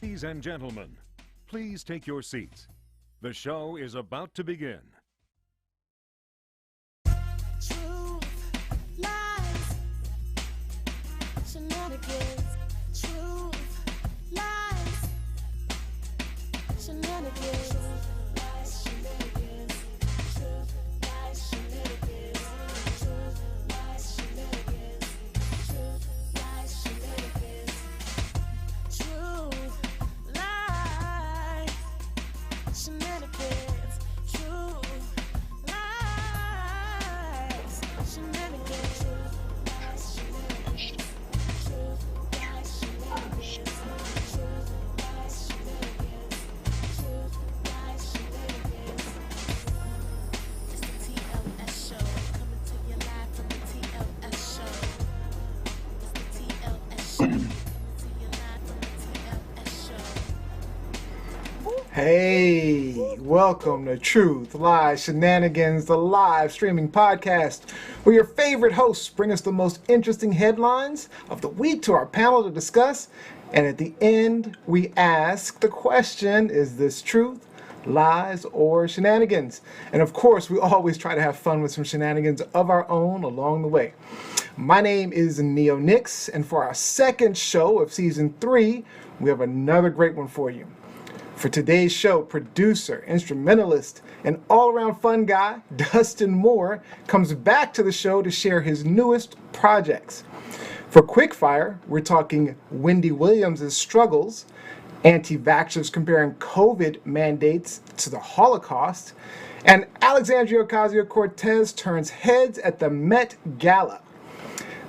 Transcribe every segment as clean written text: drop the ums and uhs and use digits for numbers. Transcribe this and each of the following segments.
Ladies and gentlemen, please take your seats. The show is about to begin. Truth, lies, shenanigans. Truth, lies, shenanigans. Truth, lies, shenanigans. Truth, lies, shenanigans. Truth, lies, shenanigans. Truth, lies, shenanigans. Truth, lies, shenanigans. Truth, lies, shenanigans. Truth, lies, shenanigans. Truth, lies, shenanigans. Truth, lies, shenanigans. It's the TLS show, coming to you live from the TLS show. It's the TLS show, coming to you live from the TLS show. Hey, welcome to Truth, Lies, Shenanigans, the live streaming podcast, where your favorite hosts bring us the most interesting headlines of the week to our panel to discuss. And at the end, we ask the question, is this truth, lies, or shenanigans? And of course, we always try to have fun with some shenanigans of our own along the way. My name is Neo Nix, and for our second show of season 3, we have another great one for you. For today's show, producer, instrumentalist, and all-around fun guy, Dustin Moore, comes back to the show to share his newest projects. For Quickfire, we're talking Wendy Williams' struggles, anti-vaxxers comparing COVID mandates to the Holocaust, and Alexandria Ocasio-Cortez turns heads at the Met Gala.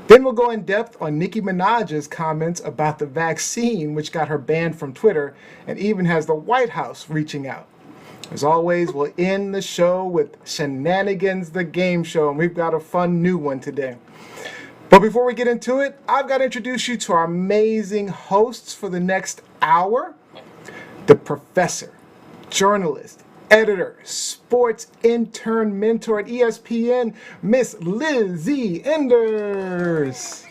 Then we'll go in depth on Nicki Minaj's comments about the vaccine, which got her banned from Twitter and even has the White House reaching out. As always, we'll end the show with Shenanigans, the game show, and we've got a fun new one today. But before we get into it, I've got to introduce you to our amazing hosts for the next hour. The professor, journalist, editor, sports intern, mentor at ESPN, Miss Lizzie Enders.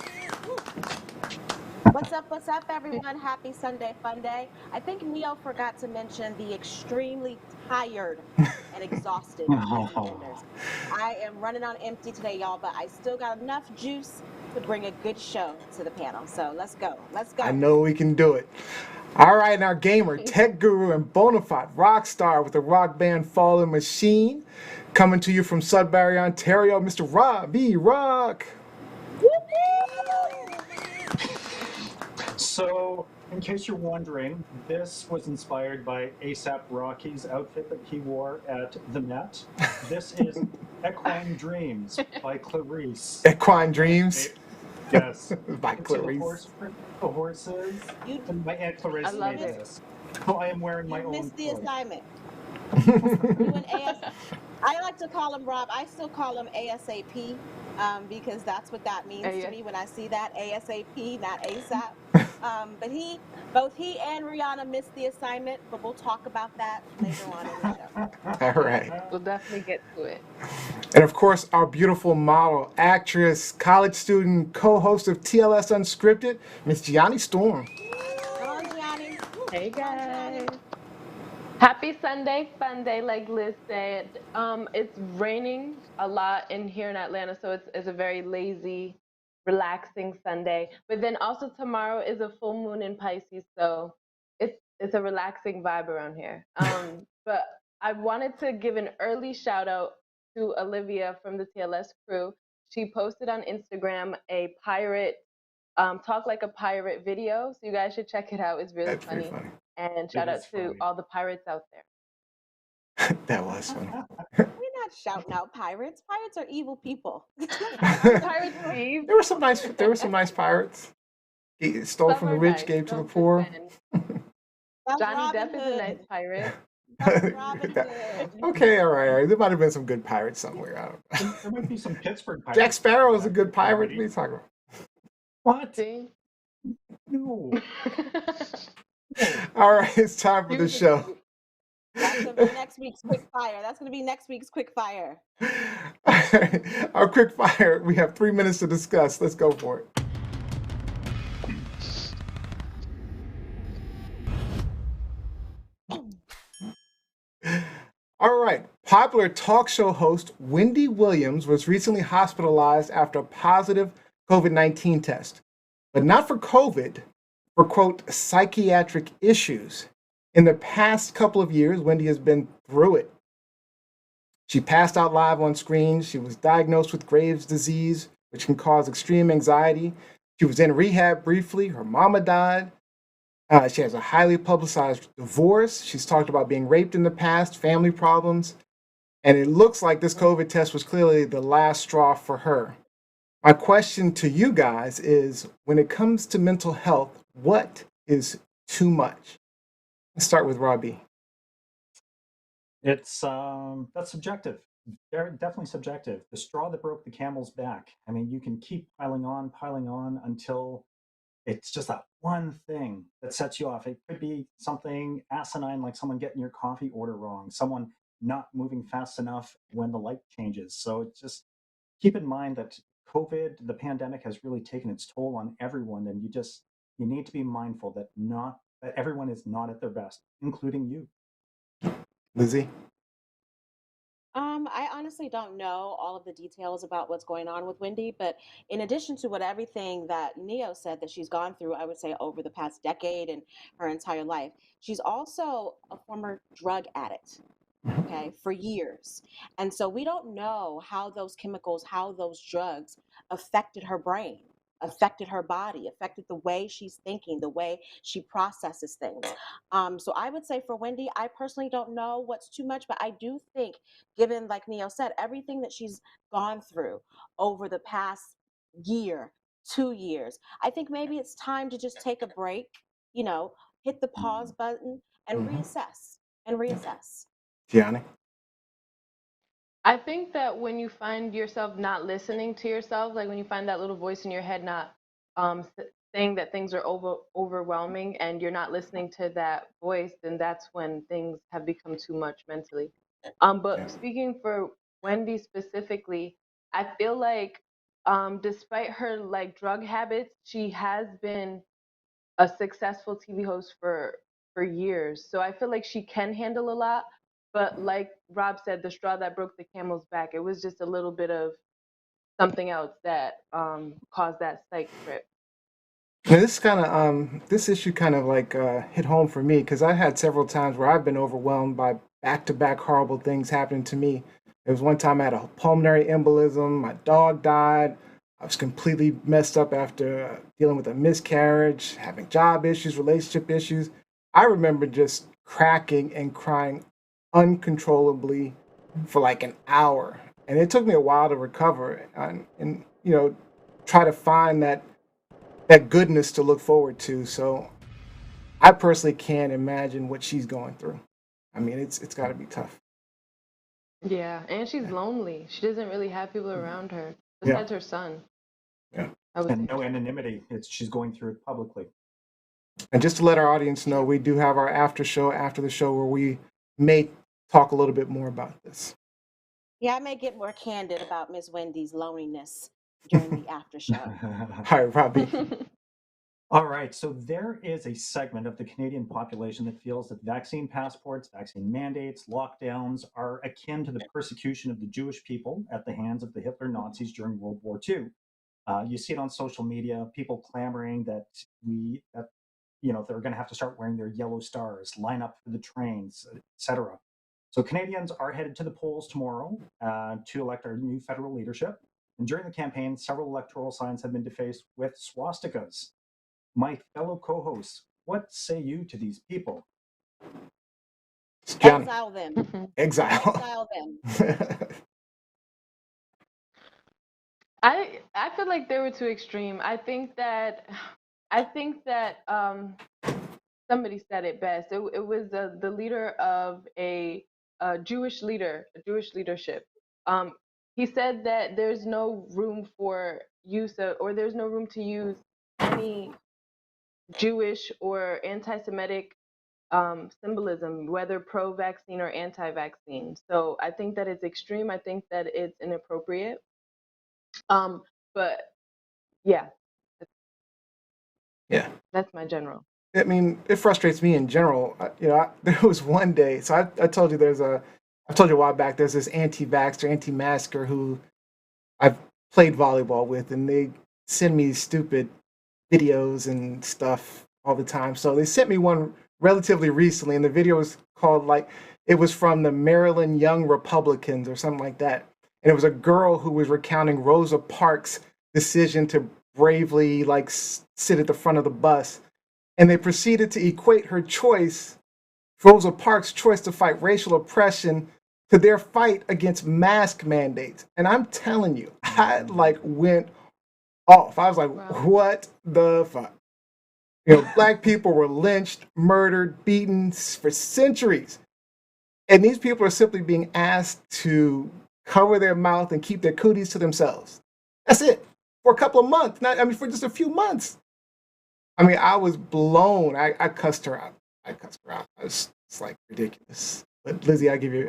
What's up, everyone? Happy Sunday Fun Day. I think Neo forgot to mention the extremely tired and exhausted Lizzie Enders. I am running on empty today, y'all, but I still got enough juice to bring a good show to the panel. So let's go. Let's go. I know we can do it. All right, and our gamer, tech guru, and bona fide rock star with the rock band Fallen Machine, coming to you from Sudbury, Ontario, Mr. Robbie Rock. So, in case you're wondering, this was inspired by A$AP Rocky's outfit that he wore at the Met. This is Equine Dreams by Clarice. Equine Dreams. Yes. By You can see Clarice. the horses. You, And my Aunt Clarice I love made it. this. So I am wearing my you own missed the clothes. assignment. You and I like to call him Rob. I still call him ASAP because that's what that means to me when I see that ASAP, not ASAP. But both he and Rihanna missed the assignment, but we'll talk about that later on in the show. All right. We'll definitely get to it. And of course, our beautiful model, actress, college student, co-host of TLS Unscripted, Miss Gianni Storm. Come on, Gianni. Hey guys. Happy Sunday Fun Day, like Liz said. It's raining a lot here in Atlanta, so it's a very lazy, relaxing Sunday. But then also tomorrow is a full moon in Pisces, so it's a relaxing vibe around here. But I wanted to give an early shout out to Olivia from the TLS crew. She posted on Instagram a pirate Talk Like a Pirate video, so you guys should check it out. It's really That's pretty funny. And shout out is to funny. all the pirates out there. That was funny. We're not shouting out pirates. Pirates are evil people. Pirates leave. There were some nice pirates. He stole Some from the are rich, nice, gave to the some poor. good. That's Johnny Robin Depp is a Hood. nice pirate. That's Robin Hood. Okay, all right. There might have been some good pirates somewhere. I don't know. There might be some Pittsburgh pirates. Jack Sparrow is a good pirate. What are you talking about? What? See? No. All right, it's time for the show. That's gonna be next week's quick fire. That's gonna be next week's quick fire. Our quick fire. We have 3 minutes to discuss. Let's go for it. popular talk show host Wendy Williams was recently hospitalized after a positive COVID-19 test, but not for COVID, for quote, psychiatric issues. In the past couple of years, Wendy has been through it. She passed out live on screen. She was diagnosed with Graves' disease, which can cause extreme anxiety. She was in rehab briefly. Her mama died. She has a highly publicized divorce. She's talked about being raped in the past, family problems. And it looks like this COVID test was clearly the last straw for her. My question to you guys is, when it comes to mental health, what is too much? Let's start with Robbie. It's that's subjective. Definitely subjective. The straw that broke the camel's back. I mean, you can keep piling on until it's just that one thing that sets you off. It could be something asinine, like someone getting your coffee order wrong, someone not moving fast enough when the light changes. So it's just keep in mind that COVID, the pandemic, has really taken its toll on everyone, and you need to be mindful that everyone is not at their best, including you. Lizzie? I honestly don't know all of the details about what's going on with Wendy, but in addition to everything that Neo said that she's gone through, I would say over the past decade and her entire life, she's also a former drug addict, okay, for years. And so we don't know how those chemicals, how those drugs affected her brain, affected her body, affected the way she's thinking, the way she processes things. So I would say for Wendy, I personally don't know what's too much, but I do think, given, like Neil said, everything that she's gone through over the past year, 2 years, I think maybe it's time to just take a break, hit the pause button and Mhm. reassess and reassess. Gianni? I think that when you find yourself not listening to yourself, like when you find that little voice in your head not saying that things are overwhelming and you're not listening to that voice, then that's when things have become too much mentally. But Yeah. speaking for Wendy specifically, I feel like despite her like drug habits, she has been a successful TV host for years. So I feel like she can handle a lot. But like Rob said, the straw that broke the camel's back, it was just a little bit of something else that caused that psych trip. Now, this issue kind of like hit home for me because I had several times where I've been overwhelmed by back-to-back horrible things happening to me. There was one time I had a pulmonary embolism, my dog died, I was completely messed up after dealing with a miscarriage, having job issues, relationship issues. I remember just cracking and crying uncontrollably for like an hour, and it took me a while to recover and try to find that goodness to look forward to. So I personally can't imagine what she's going through. I mean, it's got to be tough. Yeah, and she's lonely. She doesn't really have people around her Yeah, besides her son. yeah. I would And say. no anonymity. She's going through it publicly. And just to let our audience know, we do have our after show after the show where we may talk a little bit more about this. Yeah, I may get more candid about Miss Wendy's loneliness during the after show. Hi, Robbie. All right, so there is a segment of the Canadian population that feels that vaccine passports, vaccine mandates, lockdowns are akin to the persecution of the Jewish people at the hands of the Hitler Nazis during World War II. You see it on social media, people clamoring that they're going to have to start wearing their yellow stars, line up for the trains, etc. So Canadians are headed to the polls tomorrow to elect our new federal leadership. And during the campaign, several electoral signs have been defaced with swastikas. My fellow co-hosts, what say you to these people? It's Johnny. Exile them. Exile. Exile them. I feel like they were too extreme. I think that somebody said it best. It was the leader of a Jewish leader, a Jewish leadership. Um, he said that there's no room for or there's no room to use any Jewish or anti-Semitic symbolism, whether pro-vaccine or anti-vaccine. So I think that it's extreme. I think that it's inappropriate. But yeah, Yeah. that's my general. I mean, it frustrates me in general. There was one day, so I told you there's I've told you a while back. There's this anti-vaxxer, anti-masker who I've played volleyball with, and they send me stupid videos and stuff all the time. So they sent me one relatively recently, and the video was called like it was from the Maryland Young Republicans or something like that. And it was a girl who was recounting Rosa Parks' decision to bravely like sit at the front of the bus, and they proceeded to equate her choice, Rosa Parks' choice to fight racial oppression, to their fight against mask mandates. And I'm telling you, I like went off. I was like, Wow. what the fuck? You know, black people were lynched, murdered, beaten for centuries. And these people are simply being asked to cover their mouth and keep their cooties to themselves. That's it. For a couple of months. For just a few months. I mean, I was blown. I cussed her out. It's like ridiculous. But Lizzie, I give you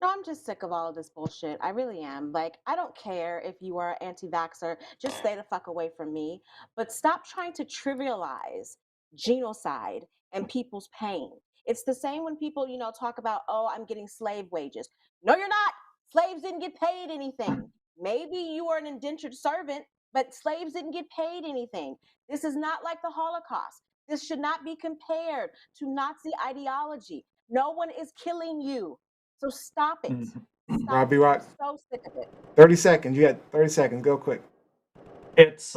No, I'm just sick of all of this bullshit. I really am. Like, I don't care if you are anti-vaxxer. Just stay the fuck away from me. But stop trying to trivialize genocide and people's pain. It's the same when people, talk about, oh, I'm getting slave wages. No, you're not. Slaves didn't get paid anything. Maybe you are an indentured servant, but slaves didn't get paid anything. This is not like the Holocaust. This should not be compared to Nazi ideology. No one is killing you. So stop it. Stop Robbie it. Rock. I'm so sick of it. 30 seconds. You got 30 seconds. Go quick. It's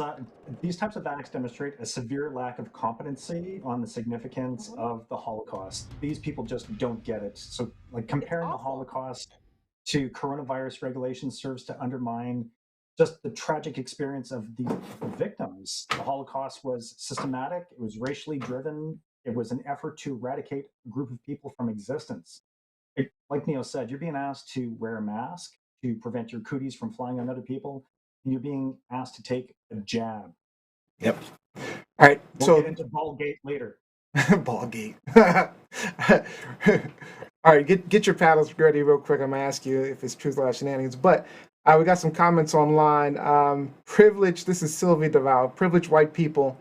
these types of acts demonstrate a severe lack of competency on the significance of the Holocaust. These people just don't get it. So, like comparing the awful. Holocaust to coronavirus regulations serves to undermine just the tragic experience of the victims. The Holocaust was systematic. It was racially driven. It was an effort to eradicate a group of people from existence. Like Neil said, you're being asked to wear a mask to prevent your cooties from flying on other people, and you're being asked to take a jab. Yep. All right. We'll get into Ballgate later. Ballgate. All right, get your paddles ready real quick. I'm gonna ask you if it's truth or shenanigans. But we got some comments online. Privilege. This is Sylvie DeVal. Privileged white people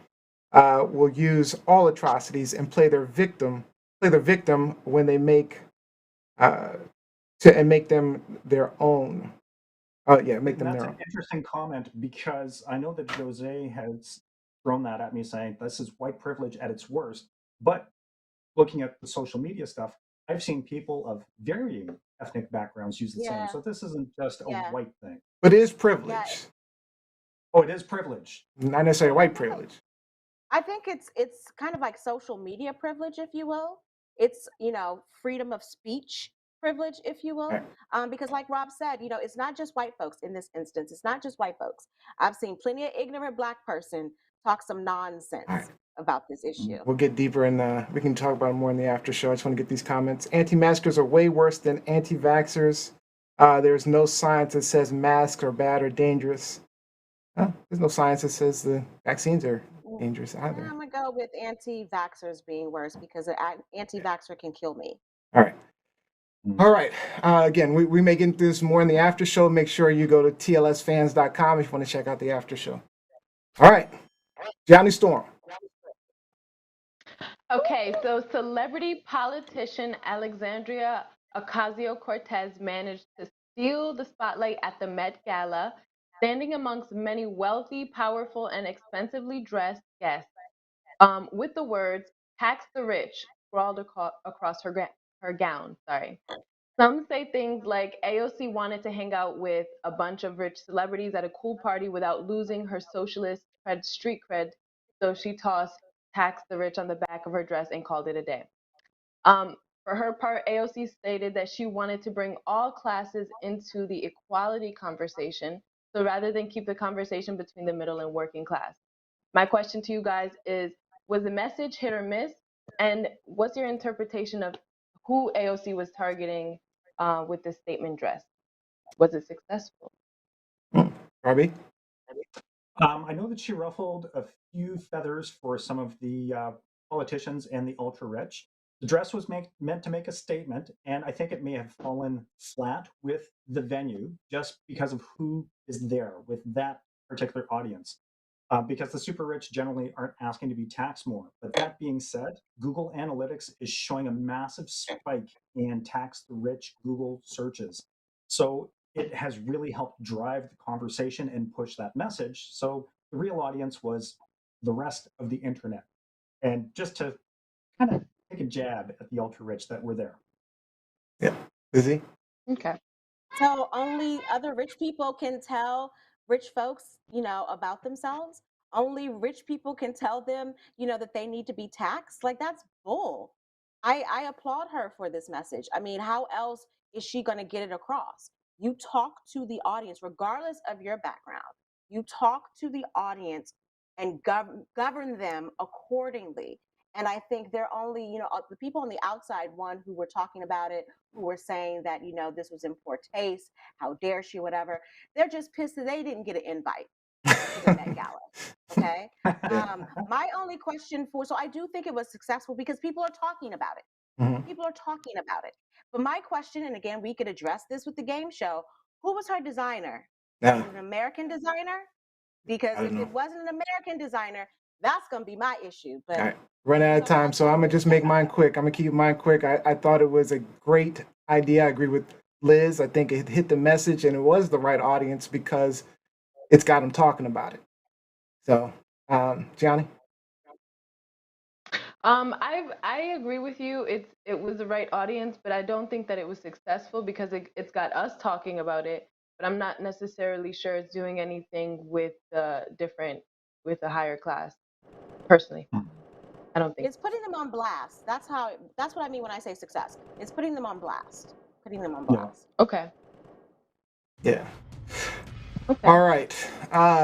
will use all atrocities and play the victim when they make make them their own. Make them That's their an own. interesting comment because I know that Jose has thrown that at me saying this is white privilege at its worst. But looking at the social media stuff, I've seen people of varying ethnic backgrounds use the same. So this isn't just a white thing. But it is privilege. Yeah. Oh, it is privilege. Not necessarily white privilege. I think it's kind of like social media privilege, if you will. It's freedom of speech privilege, if you will. Because like Rob said, it's not just white folks in this instance. It's not just white folks. I've seen plenty of ignorant black person talk some nonsense about this issue. We'll get deeper in we can talk about it more in the after show. I just want to get these comments. Anti-maskers are way worse than anti-vaxxers. There's no science that says masks are bad or dangerous. There's no science that says the vaccines are dangerous either. I'm going to go with anti-vaxxers being worse because an anti-vaxxer can kill me. All right. Again, we may get into this more in the after show. Make sure you go to tlsfans.com if you want to check out the after show. All right. Johnny Storm. Okay, so celebrity politician Alexandria Ocasio-Cortez managed to steal the spotlight at the Met Gala, standing amongst many wealthy, powerful, and expensively dressed guests, with the words "tax the rich" scrawled across her gown. Sorry. Some say things like AOC wanted to hang out with a bunch of rich celebrities at a cool party without losing her socialist street cred, so she tossed "tax the rich" on the back of her dress and called it a day. For her part, AOC stated that she wanted to bring all classes into the equality conversation, so rather than keep the conversation between the middle and working class. My question to you guys is, was the message hit or miss? And what's your interpretation of who AOC was targeting with this statement dress? Was it successful? Robbie? I know that she ruffled a few feathers for some of the politicians and the ultra rich. The dress was meant to make a statement, and I think it may have fallen flat with the venue just because of who is there with that particular audience. because the super rich generally aren't asking to be taxed more. But that being said, Google Analytics is showing a massive spike in tax the rich Google searches. So it has really helped drive the conversation and push that message. So the real audience was the rest of the internet. And just to kind of take a jab at the ultra rich that were there. Yeah. Lizzie? Okay. So only other rich people can tell rich folks, about themselves. Only rich people can tell them, that they need to be taxed. Like, that's bull. I applaud her for this message. I mean, how else is she going to get it across? You talk to the audience, regardless of your background. You talk to the audience and govern them accordingly. And I think they're only, the people on the outside, one who were talking about it, who were saying that, this was in poor taste, how dare she, whatever. They're just pissed that they didn't get an invite to the Met Gala. Okay. My only question so I do think it was successful because people are talking about it. Mhm. People are talking about it. But my question, and again, we could address this with the game show, who was her designer? Yeah. Was it an American designer? Because I don't if know. it wasn't an American designer, that's going to be my issue. But All right. Run out of time, so I'm gonna just make mine quick. I'm gonna keep mine quick. I thought it was a great idea. I agree with Liz. I think it hit the message and it was the right audience because it's got them talking about it. So, Gianni? I agree with you. It was the right audience, but I don't think that it was successful because it's got us talking about it. But I'm not necessarily sure it's doing anything with the higher class. Personally, I don't think it's putting them on blast. That's what I mean when I say success. It's putting them on blast. Putting them on blast. Okay. Yeah. Okay. All right.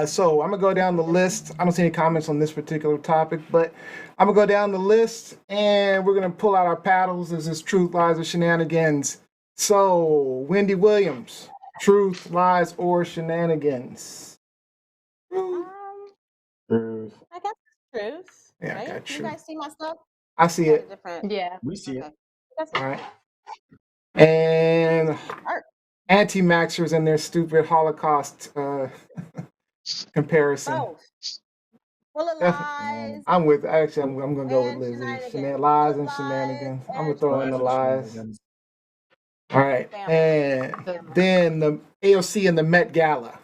So I'm gonna go down the list. I don't see any comments on this particular topic, but I'm gonna go down the list and we're gonna pull out our paddles. This is Truth, Lies, or Shenanigans. So, Wendy Williams, Truth, Lies, or Shenanigans? Truth. I guess it's truth. Yeah, I right? got You you. guys see my stuff? I see Got a it. different. Yeah. We see Okay. it. That's All right. And art. anti-Vaxxers and their stupid Holocaust comparison. Both. Full of lies. I'm gonna go with and Lizzie. shenanigans. Lies Full and of shenanigans. lies I'm gonna and throw in the lies. Shenanigans. All right. Bam. And then the AOC and the Met Gala.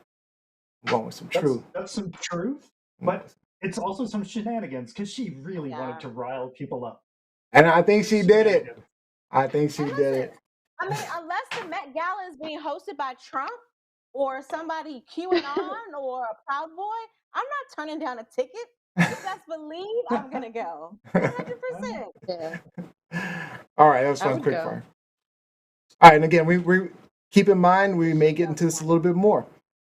I'm going with some truth. That's some truth, but it's also some shenanigans because she really wanted to rile people up. And I think she did it. I think she And did listen, it. I mean, unless the Met Gala is being hosted by Trump or somebody QAnon or a Proud Boy, I'm not turning down a ticket. You best believe I'm gonna go. 100%. Yeah. All right, that was I fun. would Quick go. fire. All right, and again, we keep in mind we may get into this a little bit more.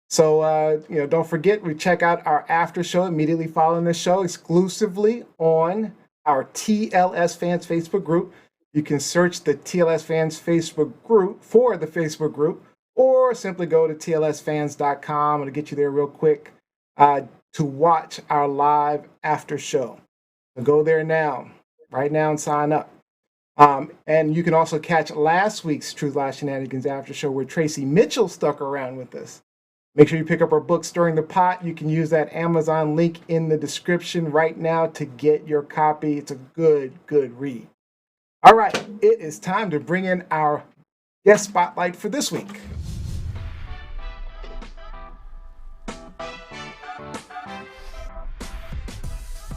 So don't forget we check out our after show immediately following this show exclusively on our TLS Fans Facebook group. You can search the TLS Fans Facebook group for the Facebook group, or simply go to tlsfans.com and it'll get you there real quick to watch our live after show. So go there now, right now, and sign up. And you can also catch last week's Truth, Lies, Shenanigans after show where Tracy Mitchell stuck around with us. Make sure you pick up our book, Stirring the Pot. You can use that Amazon link in the description right now to get your copy. It's a good read. All right, it is time to bring in our guest spotlight for this week.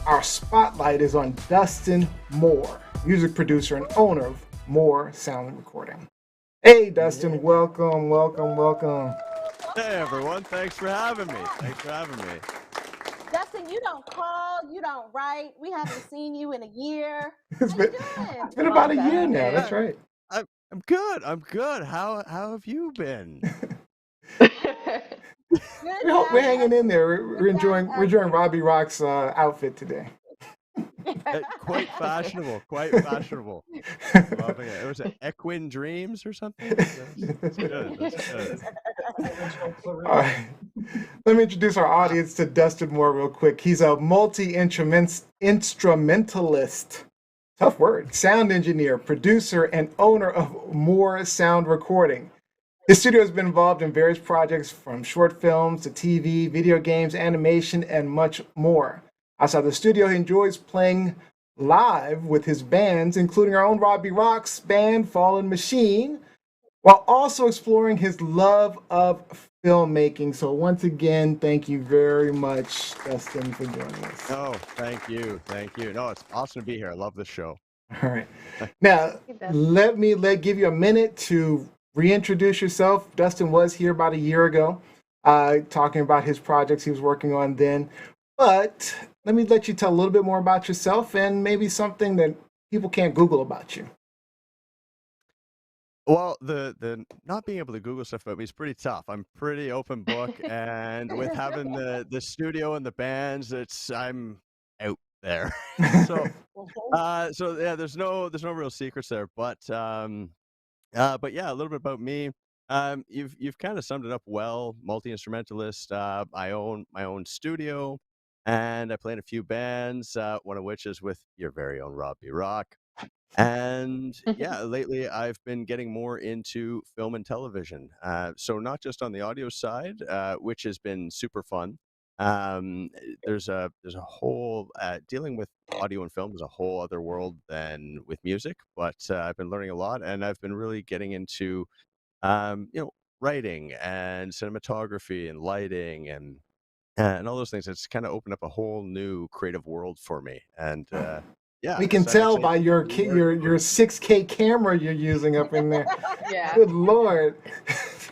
Our spotlight is on Dustin Moore, music producer and owner of Moore Sound Recording. Hey, Dustin, welcome. Hey, everyone. Thanks for having me. Dustin, you don't call, you don't write. We haven't seen you in a year. It's How you been doing? about a year now. That's right. I'm good. How have you been? We're hanging in there. We're enjoying Robbie Rock's outfit today. Quite fashionable. Loving it. Was it Equine Dreams or something? That's good. All right. Let me introduce our audience to Dustin Moore real quick. He's a multi-instrumentalist, tough word, sound engineer, producer, and owner of Moore Sound Recording. His studio has been involved in various projects from short films to TV, video games, animation, and much more. Outside the studio, he enjoys playing live with his bands, including our own Robbie Rock's band, Fallen Machine, while also exploring his love of filmmaking. So once again, thank you very much, Dustin, for joining us. Oh, thank you. Thank you. No, it's awesome to be here. I love the show. All right. Now, Thank you, Dustin. let me give you a minute to reintroduce yourself. Dustin was here about a year ago, talking about his projects he was working on then. But let you tell a little bit more about yourself and maybe something that people can't Google about you. Well, the not being able to Google stuff about me is pretty tough. I'm pretty open book, and with having the studio and the bands, I'm out there. So so yeah, there's no real secrets there, but yeah, a little bit about me. You've kind of summed it up well. Multi-instrumentalist. I own my own studio, and I play in a few bands. One of which is with your very own Robbie Rock. And yeah, lately I've been getting more into film and television. So not just on the audio side, which has been super fun. There's a whole dealing with audio and film is a whole other world than with music, but I've been learning a lot, and I've been really getting into writing and cinematography and lighting and all those things. It's kind of opened up a whole new creative world for me, and yeah, We can so I'm tell excited by your to learn more. 6K camera you're using up in there. Yeah. Good Lord.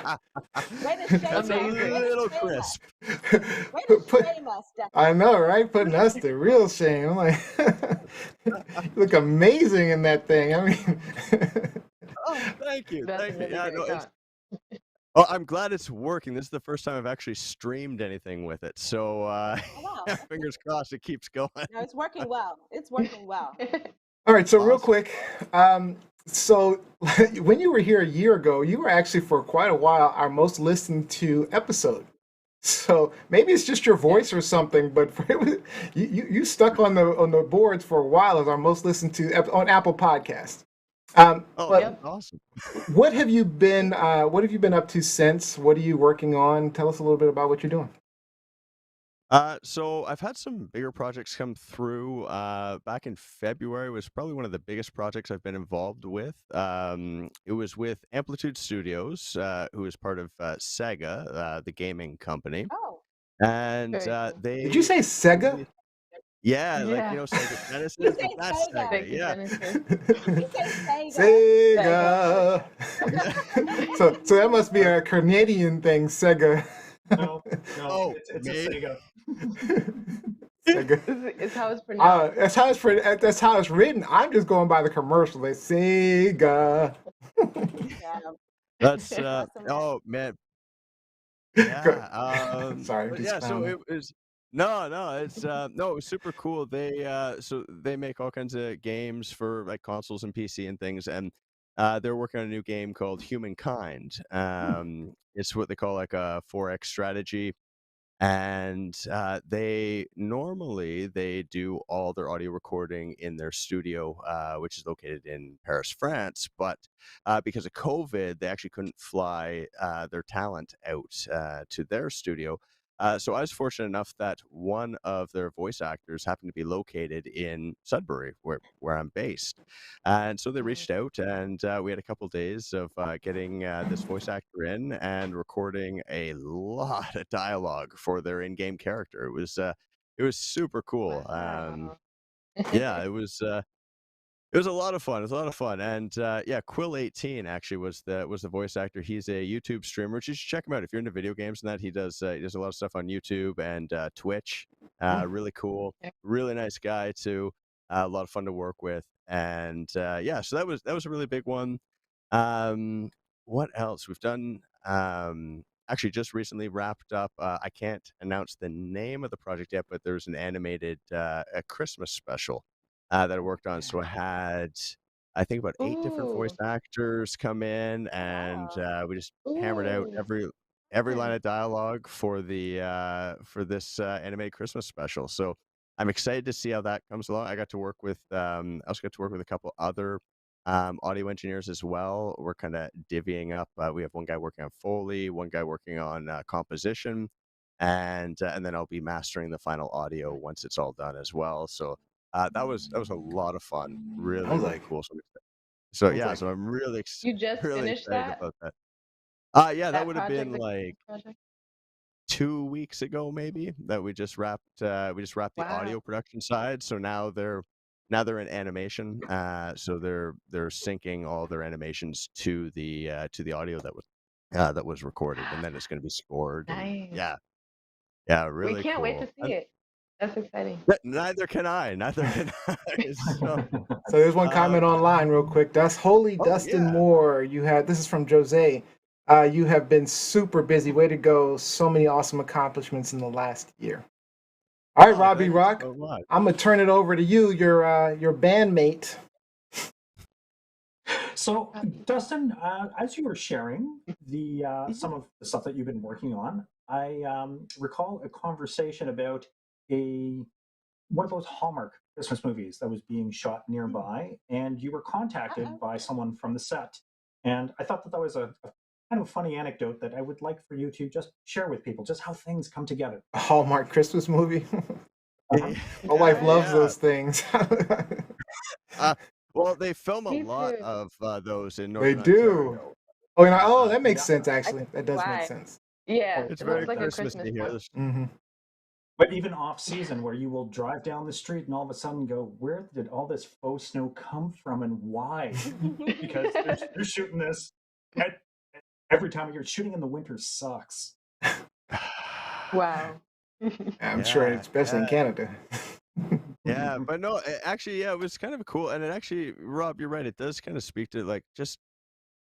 Way to shame That's a us. Way little to shame us. crisp. Way to Put- shame us, Dustin. I know, right? Putting us to real shame. I'm like, you look amazing in that thing. I mean, Oh, thank you, That's a thank you. really Yeah, great no, thought. oh, I'm glad it's working. This is the first time I've actually streamed anything with it, so Oh, wow. fingers crossed it keeps going. No, it's working well. It's working well. all right, so real Awesome. quick. So when you were here a year ago, you were actually for quite a while our most listened to episode. So maybe it's just your voice or something, but you stuck on the boards for a while as our most listened to on Apple Podcast. Oh, But Yep. awesome. what have you been up to since? What are you working on? Tell us a little bit about what you're doing. So I've had some bigger projects come through. Back in February was probably one of the biggest projects I've been involved with. It was with Amplitude Studios, who is part of Sega, the gaming company, Oh, and Very cool. Did you they say Sega? released- yeah, like Yeah. Sega Genesis, you but say that's Sega. Sega, Thank you, yeah. Genesis. You say Sega. Sega. So that must be a Canadian thing, Sega. No, Oh, it's a me? Sega. Sega. It's how it's pronounced. That's how it's written. I'm just going by the commercial. They Sega. Yeah. That's Awesome, man. oh man, Go- yeah. Sorry, But just yeah, so clowning. it was no, it's no, it was super cool. So they make all kinds of games for like consoles and PC and things, and they're working on a new game called Humankind. It's what they call like a 4X strategy, and they do all their audio recording in their studio, which is located in Paris, France. But because of COVID, they actually couldn't fly their talent out to their studio. So I was fortunate enough that one of their voice actors happened to be located in Sudbury, where I'm based. And so they reached out, and we had a couple days of getting this voice actor in and recording a lot of dialogue for their in-game character. It was super cool. Wow. Yeah, it was a lot of fun. It was a lot of fun, and yeah, Quill18 actually was the voice actor. He's a YouTube streamer, which you should check him out if you're into video games and that. He does a lot of stuff on YouTube and Twitch. Really cool, Yeah. really nice guy too. A lot of fun to work with, and yeah, so that was a really big one. What else we've done? Actually, just recently wrapped up. I can't announce the name of the project yet, but there's an animated a Christmas special that I worked on. So I had, I think, about 8 different voice Ooh. actors come in, and Wow. we just hammered out Ooh. every line Nice. of dialogue for this animated Christmas special. So I'm excited to see how that comes along. I got to work with I also got to work with a couple other audio engineers as well. We're kind of divvying up. We have one guy working on Foley, one guy working on composition, and then I'll be mastering the final audio once it's all done as well. So that was a lot of fun. Really, Sounds really like cool. So sounds yeah, like so I'm really You just really finished excited that about that. Yeah, that that would have project, been the like project? 2 weeks ago, maybe, that we just wrapped. We just wrapped the Wow. audio production side. So now they're in animation. So they're syncing all their animations to the audio that was recorded, and then it's going to be scored. And Nice. yeah, We really can't wait to cool. see it. That's exciting. Neither can I. Neither can I. So, So there's one comment um, online real quick. That's holy oh Dustin yeah. Moore. This is from Jose. You have been super busy. Way to go. So many awesome accomplishments in the last year. All right, Oh, Robbie thank you Rock. so much. I'm gonna turn it over to you, your bandmate. So, Dustin, as you were sharing the some of the stuff that you've been working on, I recall a conversation about one of those Hallmark Christmas movies that was being shot nearby, and you were contacted by someone from the set. And I thought that was a kind of funny anecdote that I would like for you to just share with people, just how things come together. A Hallmark Christmas movie. Uh-huh. My wife loves Yeah. those things. Well, they film a Me lot too. of those in They Northern do. Ontario. Oh, that makes Yeah. sense. Actually, that does Why? make sense. Yeah, It's it very looks like a Christmassy Christmas here. one. There's- Hmm. But even off season, where you will drive down the street and all of a sudden go, where did all this faux snow come from and why? Because they're shooting this every time you're shooting in the winter sucks. Wow. I'm sure, Yeah, especially in Canada. yeah, but no, actually, yeah, it was kind of cool. And it actually, Rob, you're right. It does kind of speak to like just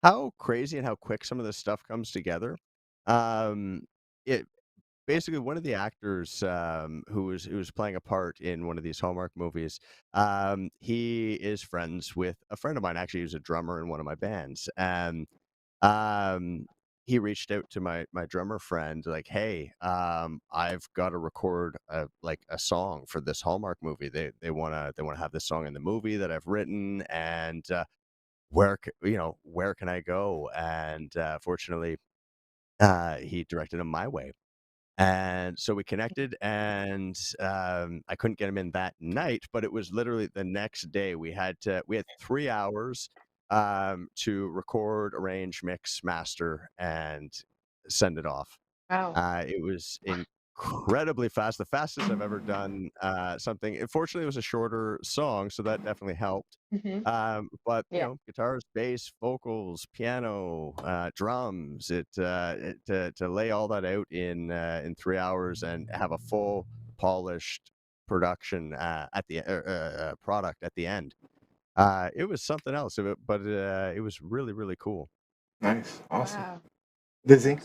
how crazy and how quick some of this stuff comes together. It basically one of the actors who was playing a part in one of these Hallmark movies. He is friends with a friend of mine. Actually, who's a drummer in one of my bands, and um, he reached out to my drummer friend, like, "Hey, I've got to record a song for this Hallmark movie. They wanna have this song in the movie that I've written, and where can I go?" And fortunately, he directed him my way. And so we connected, and I couldn't get him in that night, but it was literally the next day. We had 3 hours to record, arrange, mix, master, and send it off. Wow. It was incredibly fast, the fastest I've ever done something. Unfortunately, it was a shorter song, so that definitely helped. Hmm. But Yeah. guitars, bass, vocals, piano, drums. To lay all that out in 3 hours and have a full polished production at the product at the end. It was something else, but it was really, really cool. Nice, awesome. Wow. Lizzie.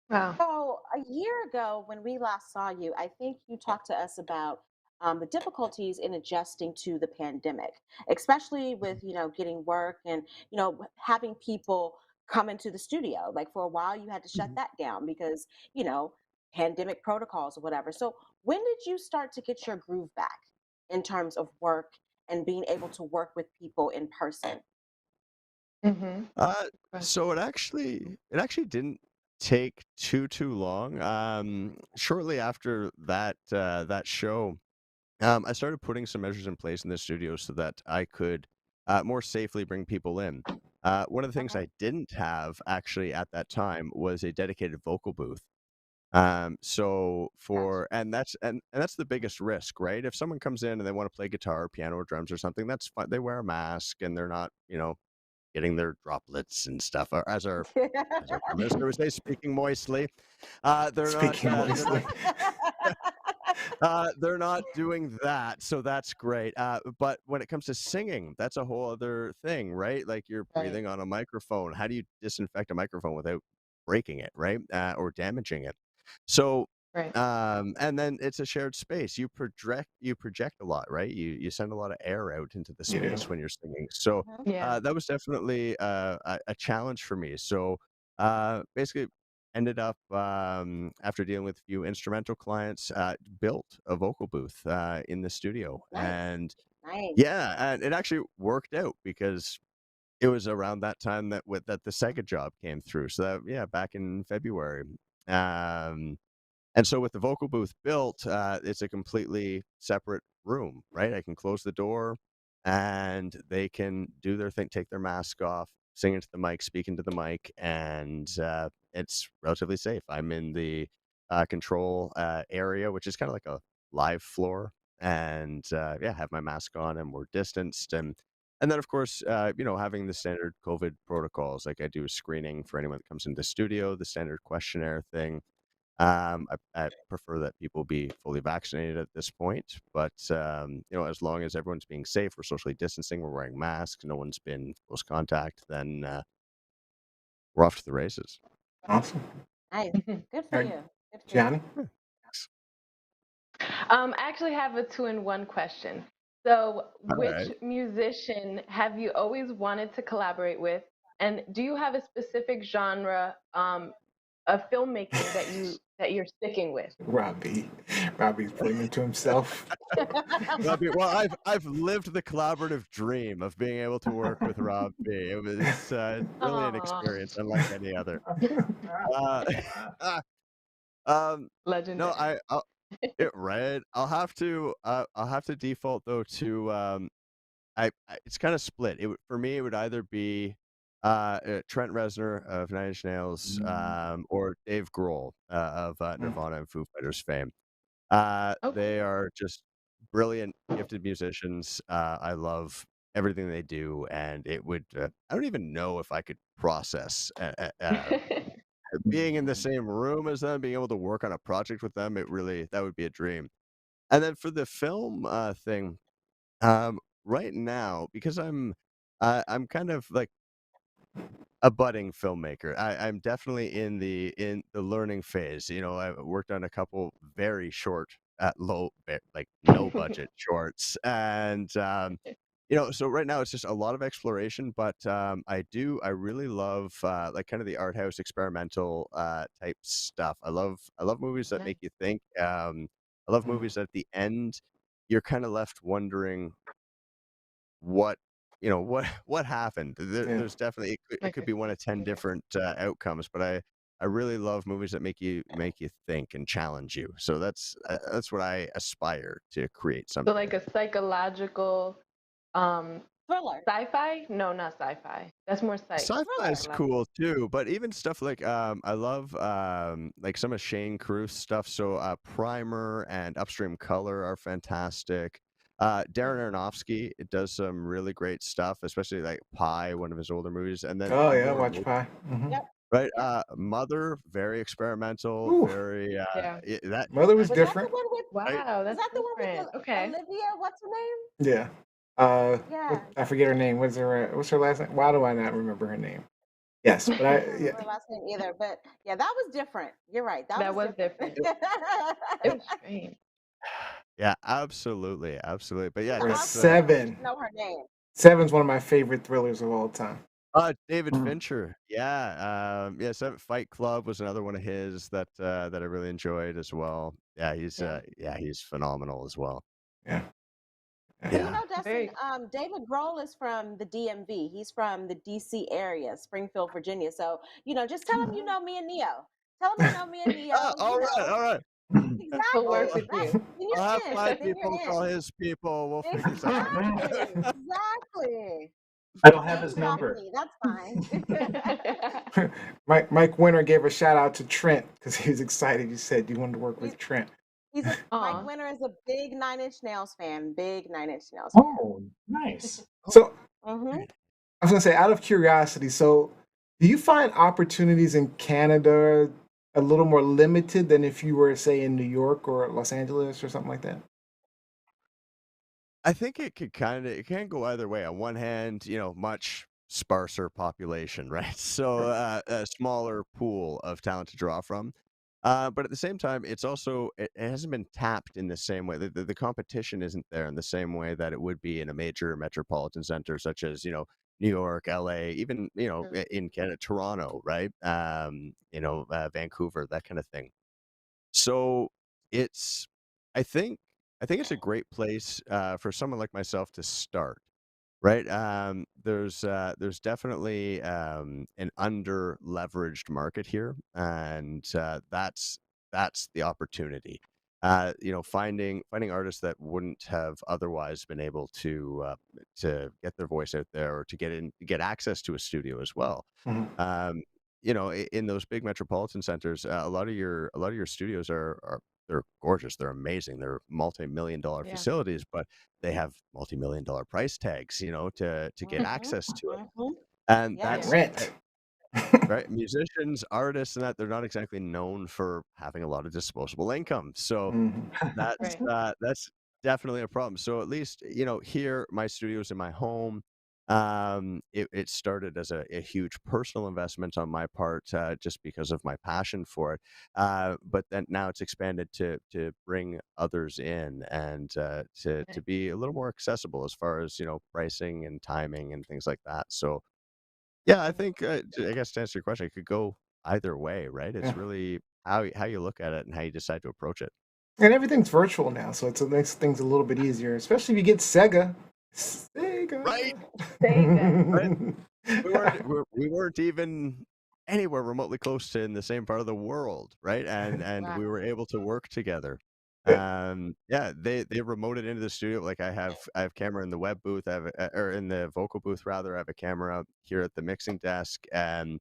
Wow. So a year ago, when we last saw you, I think you talked to us about the difficulties in adjusting to the pandemic, especially with getting work and having people come into the studio. Like for a while, you had to shut Mhm. that down because pandemic protocols or whatever. So when did you start to get your groove back in terms of work and being able to work with people in person? Hmm. So it actually didn't take too long. Shortly after that show, I started putting some measures in place in the studio so that I could more safely bring people in. One of the things Okay. I didn't have actually at that time was a dedicated vocal booth. So Gotcha. that's the biggest risk, right? If someone comes in and they want to play guitar, piano, or drums or something, that's fine. They wear a mask and they're not, getting their droplets and stuff. Or as our prime minister would say, speaking moistly. They're not. Speaking moistly. They're not doing that, so that's great. But when it comes to singing, that's a whole other thing, right? Like you're Right. breathing on a microphone. How do you disinfect a microphone without breaking it, right? Or damaging it? So, Right. and then it's a shared space. You project a lot, right? You send a lot of air out into the You do. space when you're singing. So Yeah. that was definitely a challenge for me. So basically, ended up after dealing with a few instrumental clients, built a vocal booth in the studio, Nice. and Nice. yeah, and it actually worked out because it was around that time that the second job came through. So that, yeah, back in February. Um, and so with the vocal booth built, it's a completely separate room, right? I can close the door and they can do their thing, take their mask off, sing into the mic, speak into the mic, and it's relatively safe. I'm in the control area, which is kind of like a live floor, and yeah, have my mask on and we're distanced. And then, of course, having the standard COVID protocols, like I do a screening for anyone that comes into the studio, the standard questionnaire thing. I prefer that people be fully vaccinated at this point, but as long as everyone's being safe, we're socially distancing, we're wearing masks, no one's been close contact, then we're off to the races. Awesome. Nice. Good for Right. you. Good for you. Gianni? I actually have a 2-in-1 question. So, All which right. musician have you always wanted to collaborate with? And do you have a specific genre of filmmaking that you're sticking with? Robbie's putting it to himself. Well, I've lived the collaborative dream of being able to work with Rob B. It was really an Aw. experience unlike any other. No, Legendary. I'll have to default though to it's kind of split. For me it would either be Trent Reznor of Nine Inch Nails, or Dave Grohl of Nirvana and Foo Fighters fame. Okay. They are just brilliant, gifted musicians. I love everything they do, and it would I don't even know if I could process being in the same room as them, being able to work on a project with them. That would be a dream. And then for the film thing, right now, because I'm kind of like a budding filmmaker. I'm definitely in the learning phase. I worked on a couple very short, like no budget shorts, and so right now it's just a lot of exploration. But I really love like kind of the art house experimental type stuff. I love movies that Nice. make you think. I love movies that at the end you're kind of left wondering what what happened. There's definitely it could Okay. be one of 10 different outcomes, but I really love movies that make you think and challenge you. So that's what I aspire to create So someday. like a psychological Thriller. sci-fi? No, not sci-fi. That's more psych. Sci-fi Thriller. is cool too, but even stuff like I love like some of Shane Carruth's stuff. So Primer and Upstream Color are fantastic. Darren Aronofsky does some really great stuff, especially like Pi, one of his older movies, and then Oh yeah, more watch Pie. Yep. right. Yep. Mother, very experimental, Ooh. very Yeah. that Mother was Was that the different. one with? Wow, right? Was that's that the one with different. Okay. Olivia? What's her name? Yeah. Yeah. I forget her name. What's her last name? Why do I not remember her name? Yes, but I I can't remember her last name either. But yeah, that was different. You're right. That was different. It was strange. Yeah, absolutely, absolutely. But yeah, Or that's Seven. Know her name. Seven's one of my favorite thrillers of all time. David Fincher. Yeah, Fight Club was another one of his that I really enjoyed as well. Yeah, he's phenomenal as well. Yeah. So you Yeah. know, Dustin, Very David Grohl is from the DMV. He's from the DC area, Springfield, Virginia. So, just tell him you know me and Neo. Tell him you know me and Neo. All right. He'll work Exactly. with Right. you. Then you're I'll have in. my Then you're people call in. his people. We'll figure something out. Exactly. I don't have his number. Exactly. That's fine. Mike Winter gave a shout out to Trent because he was excited. He said you wanted to work with Trent. Mike Aw. Winter is a big Nine Inch Nails fan. Big Nine Inch Nails fan. Oh, nice. So Mm-hmm. I was gonna say, out of curiosity, so do you find opportunities in Canada a little more limited than if you were, say, in New York or Los Angeles or something like that? I think it can go either way. On one hand, much sparser population, right? So a smaller pool of talent to draw from. But at the same time, it hasn't been tapped in the same way. The competition isn't there in the same way that it would be in a major metropolitan center, such as New York, LA, even Mm. in Canada, Toronto, right? Vancouver, that kind of thing. So it's, I think, it's a great place for someone like myself to start, right? There's definitely an under leveraged market here, and that's the opportunity. Finding artists that wouldn't have otherwise been able to get their voice out there, or to get access to a studio as well. Mhm. Um, in those big metropolitan centers, a lot of your studios are they're gorgeous, they're amazing, they're multi-million-dollar Yeah. facilities, but they have multi-million-dollar price tags, to get access to it. Mhm. And Yeah. that's Rent. right. Musicians, artists, and that they're not exactly known for having a lot of disposable income. So Mhm. that's definitely a problem. So at least, here, my studio's in my home. It started as a huge personal investment on my part, just because of my passion for it. But then now it's expanded to bring others in, and to be a little more accessible as far as pricing and timing and things like that. So yeah, I think, I guess, to answer your question, it could go either way, right? Yeah. It's really how you look at it and how you decide to approach it. And everything's virtual now, so it makes things a little bit easier, especially if you get Sega. Sega. Right, Sega. right. We weren't even anywhere remotely close to in the same part of the world, right? And we Wow. were able to work together. Yeah, they remoted into the studio. Like, I have camera in the web booth, or in the vocal booth rather. I have a camera here at the mixing desk, and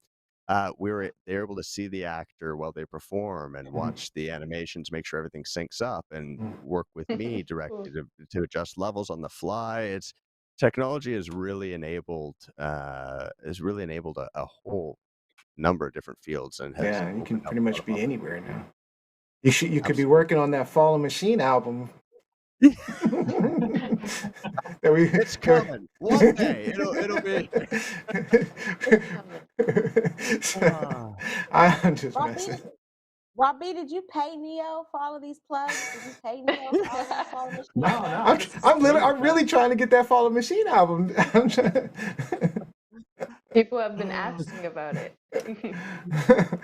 they're able to see the actor while they perform and watch the animations, make sure everything syncs up, and work with me directly Cool. to adjust levels on the fly. It's Technology has really enabled a whole number of different fields, and has Yeah, you can opened up pretty a lot much of be opportunities. anywhere now. You could be Absolutely. working on that Fallen Machine album. that we It's coming. One day it'll be. It's coming. Ah. I'm just Rob B, messing. Rob B, did you pay Neo for all of these plugs? Did you pay Neo for all of these Fallen Machine No, plugs? no, I'm, this is I'm great. really trying to get that Fallen Machine album. I'm trying. People have been asking about it.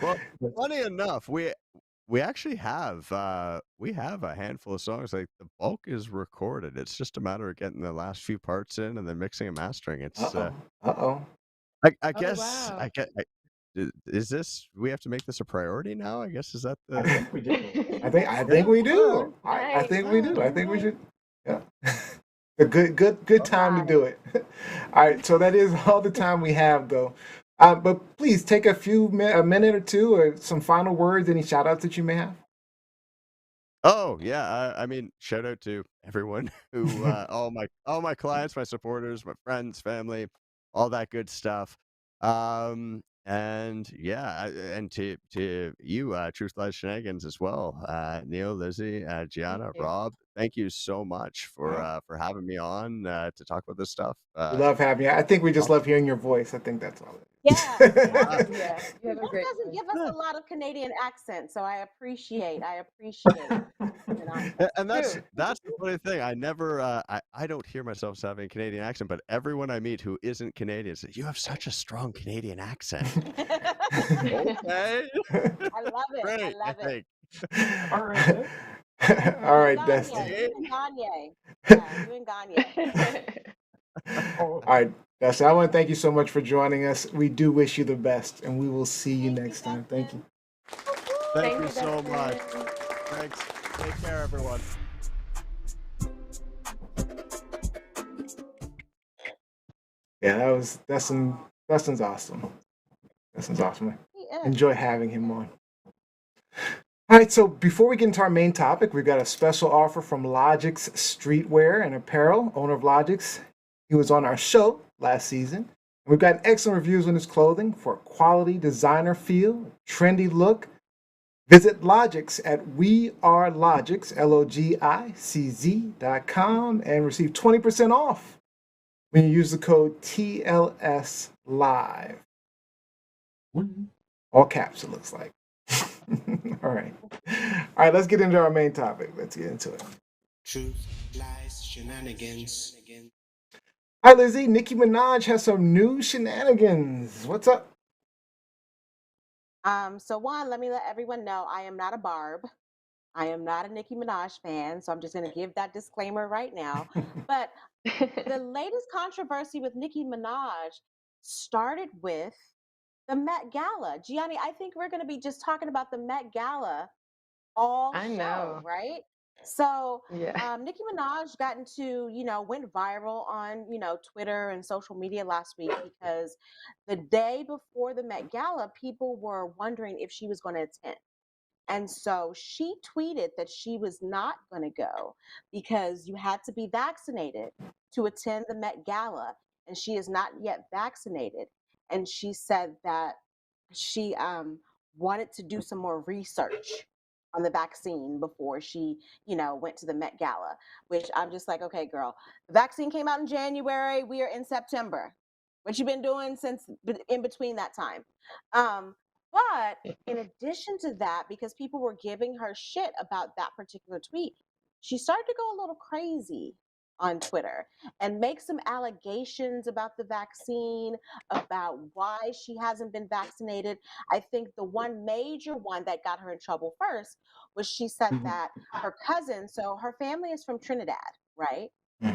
Well, funny enough, we actually have a handful of songs. Like, the bulk is recorded. It's just a matter of getting the last few parts in and then mixing and mastering. It's Uh-oh. Uh-oh. I Oh, guess wow. is this, we have to make this a priority now? I guess, is that I the think we do. I think Yeah, we all do. right. I think we do. I think we Nice. should. Yeah. A good time to do it. All right, so that is all the time we have, though. But please take a minute or two, or some final words, any shout outs that you may have. Oh yeah, I mean, shout out to everyone who, all my clients, my supporters, my friends, family, all that good stuff. And yeah, and to you, Truth Lies Shenanigans as well, Neil, Lizzie, Thank Gianna, you. Rob. Thank you so much for having me on, to talk about this stuff. We love having you. I think we just Awesome. love hearing your voice. I think that's all. Yeah, It Rob, is. Ah, Yeah, you have a Rob great doesn't voice. give us yeah. a lot of Canadian accent, so I appreciate him on And and that's True. that's the funny thing. I don't hear myself as having a Canadian accent, but everyone I meet who isn't Canadian says, "You have such a strong Canadian accent." Okay, I love it. I great. I love it. think. All right. All You right, and Dustin. Gagne. See? You and Gagne. Yeah, you and Gagne. All right, Dustin. I want to thank you so much for joining us. We do wish you the best, and we will see you Thank you, next time. Thank you. Dustin. Thank Thank you you, so much. Dustin. Thanks. Take care, everyone. Yeah, Dustin's awesome. Dustin's awesome. He is. Enjoy having him on. All right, so before we get into our main topic, we've got a special offer from Logic's Streetwear and Apparel, owner of Logic's. He was on our show last season. And we've gotten excellent reviews on his clothing for a quality designer feel, trendy look. Visit Logic's at wearelogic's, LOGICZ.com, and receive 20% off when you use the code TLS Live. All caps, it looks like. All right. All right, let's get into our main topic. Let's get into it. Truth, lies, shenanigans. Hi, Lizzie. Nicki Minaj has some new shenanigans. What's up? So one, let me let everyone know I am not a Barb. I am not a Nicki Minaj fan, so I'm just going to give that disclaimer right now. But the latest controversy with Nicki Minaj started with the Met Gala. Gianni, I think we're going to be just talking about the Met Gala all I show, know. right? So Yeah. Nicki Minaj got into, went viral on, Twitter and social media last week because the day before the Met Gala, people were wondering if she was going to attend. And so she tweeted that she was not going to go because you had to be vaccinated to attend the Met Gala, and she is not yet vaccinated. And she said that she wanted to do some more research on the vaccine before she, went to the Met Gala, which I'm just like, okay, girl, the vaccine came out in January. We are in September. What you been doing since in between that time? But in addition to that, because people were giving her shit about that particular tweet, she started to go a little crazy on Twitter and make some allegations about the vaccine, about why she hasn't been vaccinated. I think the one major one that got her in trouble first was she said that her cousin, so her family is from Trinidad, right?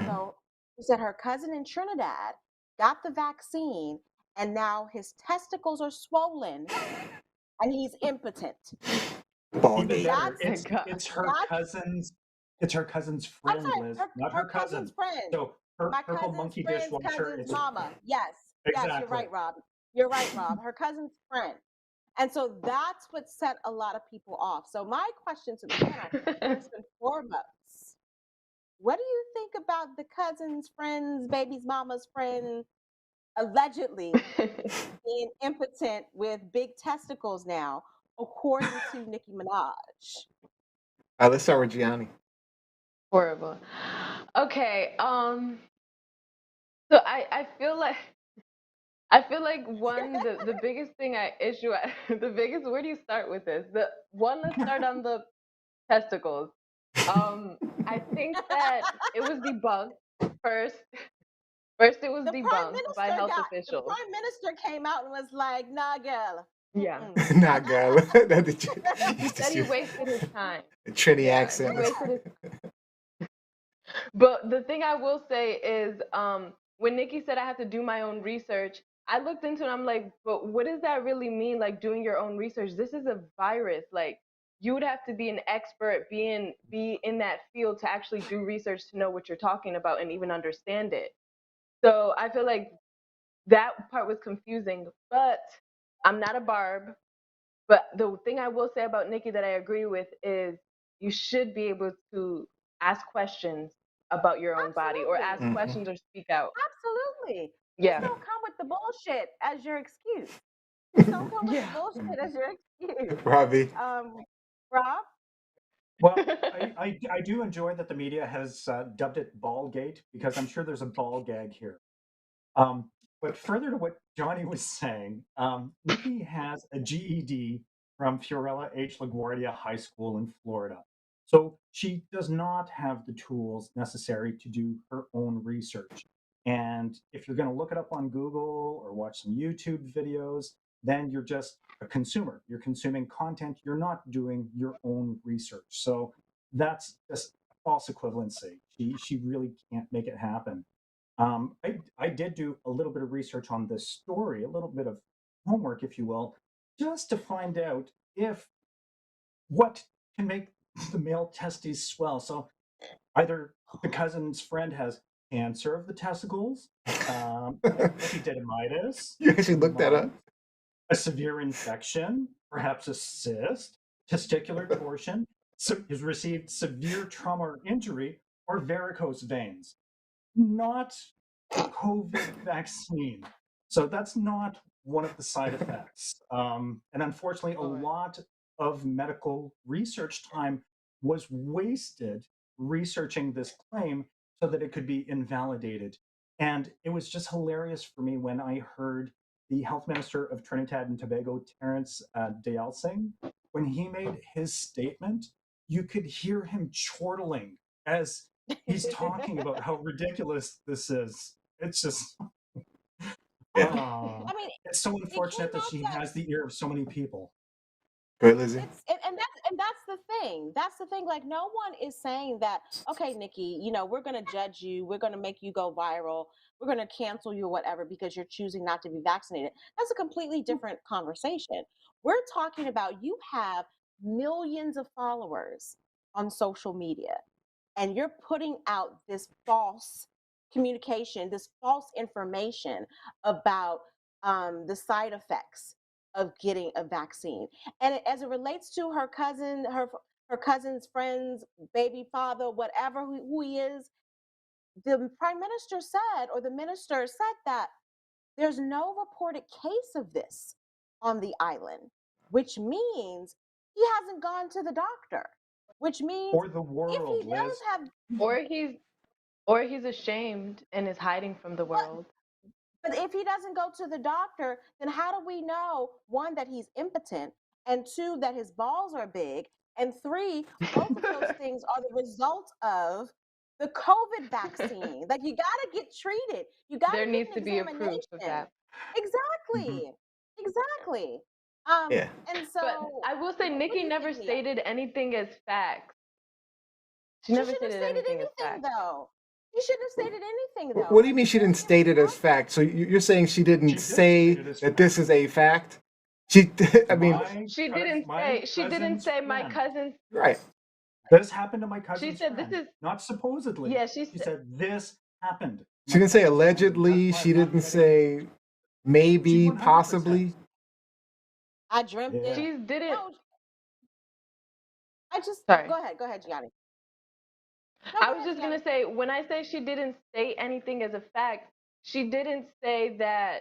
So she said her cousin in Trinidad got the vaccine and now his testicles are swollen and he's impotent. Ball Even game. better, My it's God. it's her That's cousin's it's her cousin's I'm friend, sorry, Liz, her, not her her cousin's cousin. friend. So her My purple cousin's monkey friend's dishwasher. cousin's It's mama. Yes, yes, you're exactly. right, Rob. You're right, Rob. Her cousin's friend. And so that's what set a lot of people off. So my question to the panel, first and foremost, what do you think about the cousin's friend's baby's mama's friend allegedly being impotent with big testicles now, according to Nicki Minaj? All right, let's start with Gianni. Horrible. Okay. So I feel like one the biggest thing I issue at the biggest where do you start with this? Let's start on the testicles. I think that it was debunked first. First it was The prime debunked by minister health got the officials. prime minister came out and was like, "Nah, girl." Yeah. Nah, girl. That did you, He said he wasted his time. the Trini Yeah, he accent. wasted his. But the thing I will say is, when Nikki said I have to do my own research, I looked into it. I'm like, but what does that really mean? Like doing your own research? This is a virus. Like you would have to be an expert, be in that field to actually do research to know what you're talking about and even understand it. So I feel like that part was confusing. But I'm not a Barb. But the thing I will say about Nikki that I agree with is you should be able to ask questions about your own body or ask Absolutely. Mhm. questions or speak out. Absolutely. Just Yeah. don't come with the bullshit as your excuse. Just don't come with the Yeah. bullshit as your excuse. Robbie. Rob? Well, I do enjoy that the media has dubbed it Ballgate because I'm sure there's a ball gag here. Um, but further to what Johnny was saying, Nikki has a GED from Fiorella H. LaGuardia High School in Florida. So she does not have the tools necessary to do her own research. And if you're going to look it up on Google or watch some YouTube videos, then you're just a consumer. You're consuming content. You're not doing your own research. So that's just false equivalency. She really can't make it happen. I did do a little bit of research on this story, a little bit of homework, if you will, just to find out if what can make the male testes swell. So either the cousin's friend has cancer of the testicles, epididymitis, You actually looked that up? a severe infection, perhaps a cyst, testicular torsion, has received severe trauma or injury, or varicose veins. Not the COVID vaccine. So that's not one of the side effects. And unfortunately, a Lord. lot of medical research time was wasted researching this claim so that it could be invalidated. And it was just hilarious for me when I heard the health minister of Trinidad and Tobago, Terence Dayalsing, when he made his statement, you could hear him chortling as he's talking about how ridiculous this is. It's just, Yeah. I mean, it's so it unfortunate came that out she that has the ear of so many people. Go ahead, Lizzie. that's the thing. That's the thing. Like, no one is saying that, okay, Nicki, we're gonna judge you, we're gonna make you go viral, we're gonna cancel you or whatever because you're choosing not to be vaccinated. That's a completely different conversation. We're talking about you have millions of followers on social media, and you're putting out this false communication, this false information about the side effects of getting a vaccine. And as it relates to her cousin, her cousin's friends, baby father, whatever who he is, the prime minister said, or the minister said that there's no reported case of this on the island, which means he hasn't gone to the doctor, which means Or the if world, he does Liz. have, Or he's ashamed and is hiding from the world. but if he doesn't go to the doctor, then how do we know, one, that he's impotent, and two, that his balls are big, and three, both of those things are the result of the COVID vaccine? Like, you got to get treated. You got There to get needs an to be a proof of examination. that. Exactly. Exactly. Yeah. And But so, I will say what do Nicki you never think, Nia? stated anything as facts. She She never shouldn't have stated stated anything as anything, facts. though. She shouldn't have stated anything, though. What do you Like, mean it's she very didn't state it as important. fact? So you're saying she didn't She did say state it as that this fact. is a fact? She, I mean, My She didn't cousin's say my friend. cousin's. right. This happened to my She cousin's said this friend. is. Not supposedly. Yeah, She said this happened. She My didn't say cousin's friend. And that's allegedly. why She I'm not didn't getting. say She maybe, 100%. possibly. I dreamt Yeah. it. She didn't. No, I just, Sorry. go ahead, Gianni. No, I go was ahead, just Gianni. gonna say, when I say she didn't state anything as a fact, she didn't say that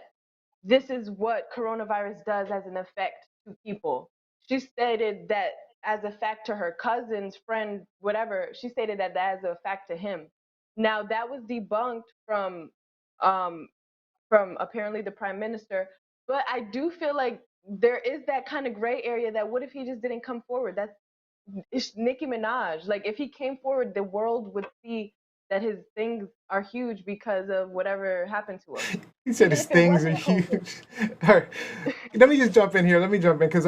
this is what coronavirus does as an effect to people. She stated that as a fact to her cousin's friend, whatever. She stated that as a fact to him. Now that was debunked um, from apparently the prime minister. But I do feel like there is that kind of gray area that what if he just didn't come forward? It's Nicki Minaj. Like, if he came forward, the world would see that his things are huge because of whatever happened to him. He said Even his if it things are wasn't COVID. huge. All right. Let me just jump in here. Let me jump in because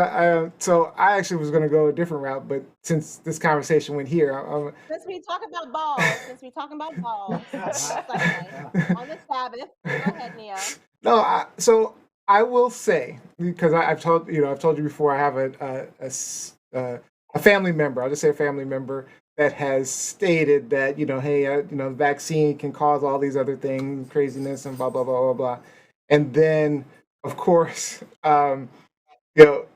so I actually was going to go a different route, but since this conversation went here, Since we talk about balls, this Sunday on the Sabbath, go ahead, Neo. no. So I will say because I've told you before. I have a family member. I'll just say a family member that has stated that hey, the vaccine can cause all these other things, craziness, and blah blah blah blah blah. And then, of course, you know,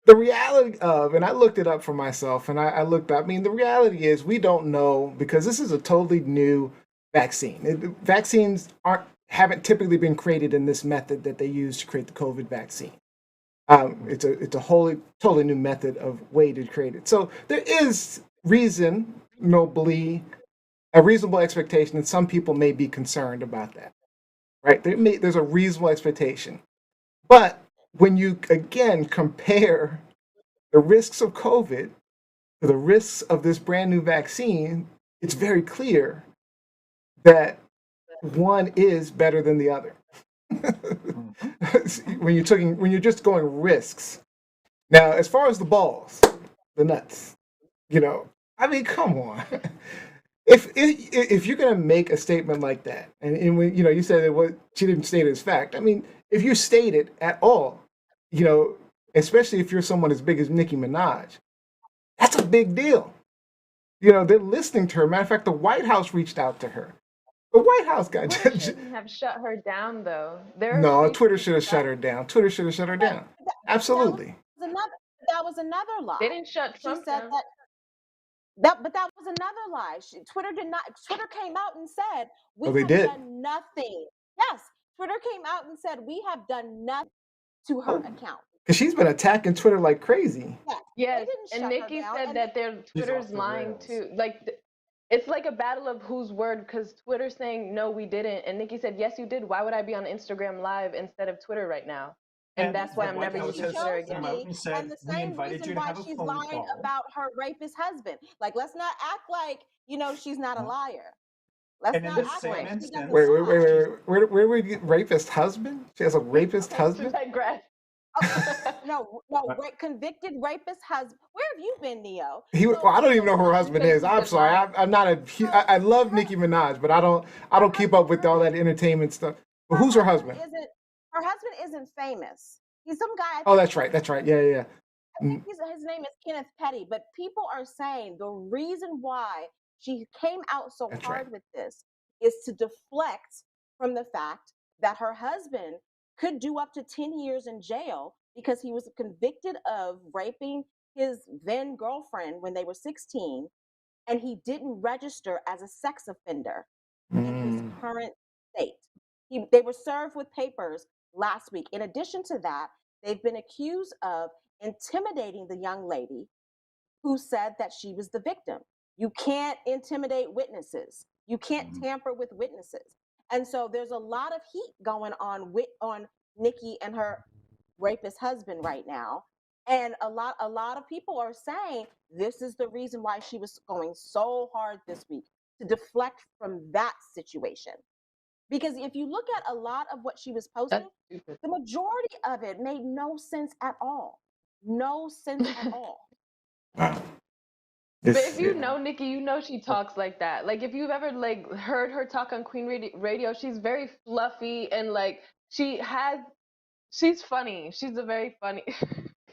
the reality of, and I looked it up for myself, and I looked up. I mean, the reality is we don't know because this is a totally new vaccine. Vaccines haven't typically been created in this method that they use to create the COVID vaccine. It's a wholly totally new method of way to create it. So there is a reasonable expectation that some people may be concerned about that, right? There's a reasonable expectation, but when you again compare the risks of COVID to the risks of this brand new vaccine, it's very clear that one is better than the other. when you're just going risks. Now, as far as the balls, the nuts, I mean, come on. If you're gonna make a statement like that, and when you said that what she didn't state as fact, I mean, if you state it at all, especially if you're someone as big as Nicki Minaj, that's a big deal. They're listening to her. Matter of fact, the White House reached out to her. The White House got Twitter shouldn't have shut her down, though. no. Twitter should have shut her down. Twitter should have shut her down. Absolutely. That was another lie. They didn't shut She Trump said down. but that was another lie. Twitter did not. Twitter came out and said we Oh, they have did? done nothing. Yes, Twitter came out and said we have done nothing to her account. Because she's been attacking Twitter like crazy. Yeah, Yes, they didn't and shut her Nicki down, said and that their She's Twitter's off the lying rails. too. Like, it's like a battle of whose word, because Twitter's saying no, we didn't, and Nicki said yes, you did. Why would I be on Instagram Live instead of Twitter right now? And that's why the I'm White never House using has Twitter chose to again. come out be, and said, and the we same invited reason you to why have a she's phone lying call. about her rapist husband. Like, let's not act like she's not a liar. Let's And in not the act same like she doesn't instance, Wait, know. where we get rapist husband? She has a rapist husband? Digress. No, convicted rapist husband. Where have you been, Neo? Well, I don't even know who her husband Because is. she's I'm been sorry. lying. I'm not I love Nicki Minaj, but I don't keep up with all that entertainment stuff. But who's her husband? Her husband isn't famous. He's some guy. I Oh, think that's right. That's right. Yeah. I think his name is Kenneth Petty. But people are saying the reason why she came out so That's hard right. with this is to deflect from the fact that her husband could do up to 10 years in jail because he was convicted of raping his then girlfriend when they were 16, and he didn't register as a sex offender in his current state. They were served with papers last week. In addition to that, they've been accused of intimidating the young lady who said that she was the victim. You can't intimidate witnesses. You can't tamper with witnesses. And so there's a lot of heat going on Nicki and her rapist husband right now. And a lot of people are saying this is the reason why she was going so hard this week, to deflect from that situation. Because if you look at a lot of what she was posting, the majority of it made no sense at all. No sense at all. Wow. But if you know Nicki, you know she talks like that. Like if you've ever like heard her talk on Queen Radio, she's very fluffy and like she's funny. She's a very funny.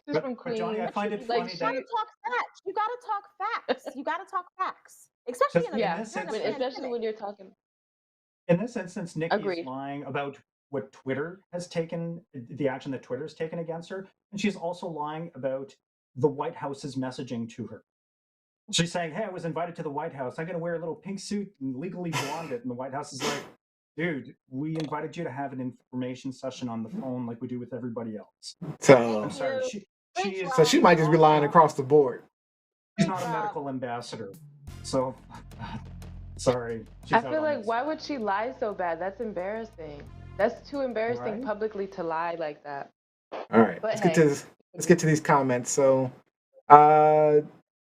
She's from But Johnny, I Queens. find it Like funny You that gotta talk facts. You gotta talk facts. You gotta talk facts. Especially because in a, in yeah, this during a instance, especially pandemic. when you're talking. in this instance, Nikki is Agreed. lying about what Twitter has taken, the action that Twitter has taken against her, and she's also lying about the White House's messaging to her. She's saying, "Hey, I was invited to the White House. I'm going to wear a little pink suit and legally blonde it." And the White House is like, "Dude, we invited you to have an information session on the phone like we do with everybody else." So I'm sorry, she is. so she might just be lying across the board. She's not a medical ambassador, so sorry. I feel like why would she lie so bad? That's embarrassing. That's too embarrassing Right? publicly to lie like that. All right, But let's get to these comments. So,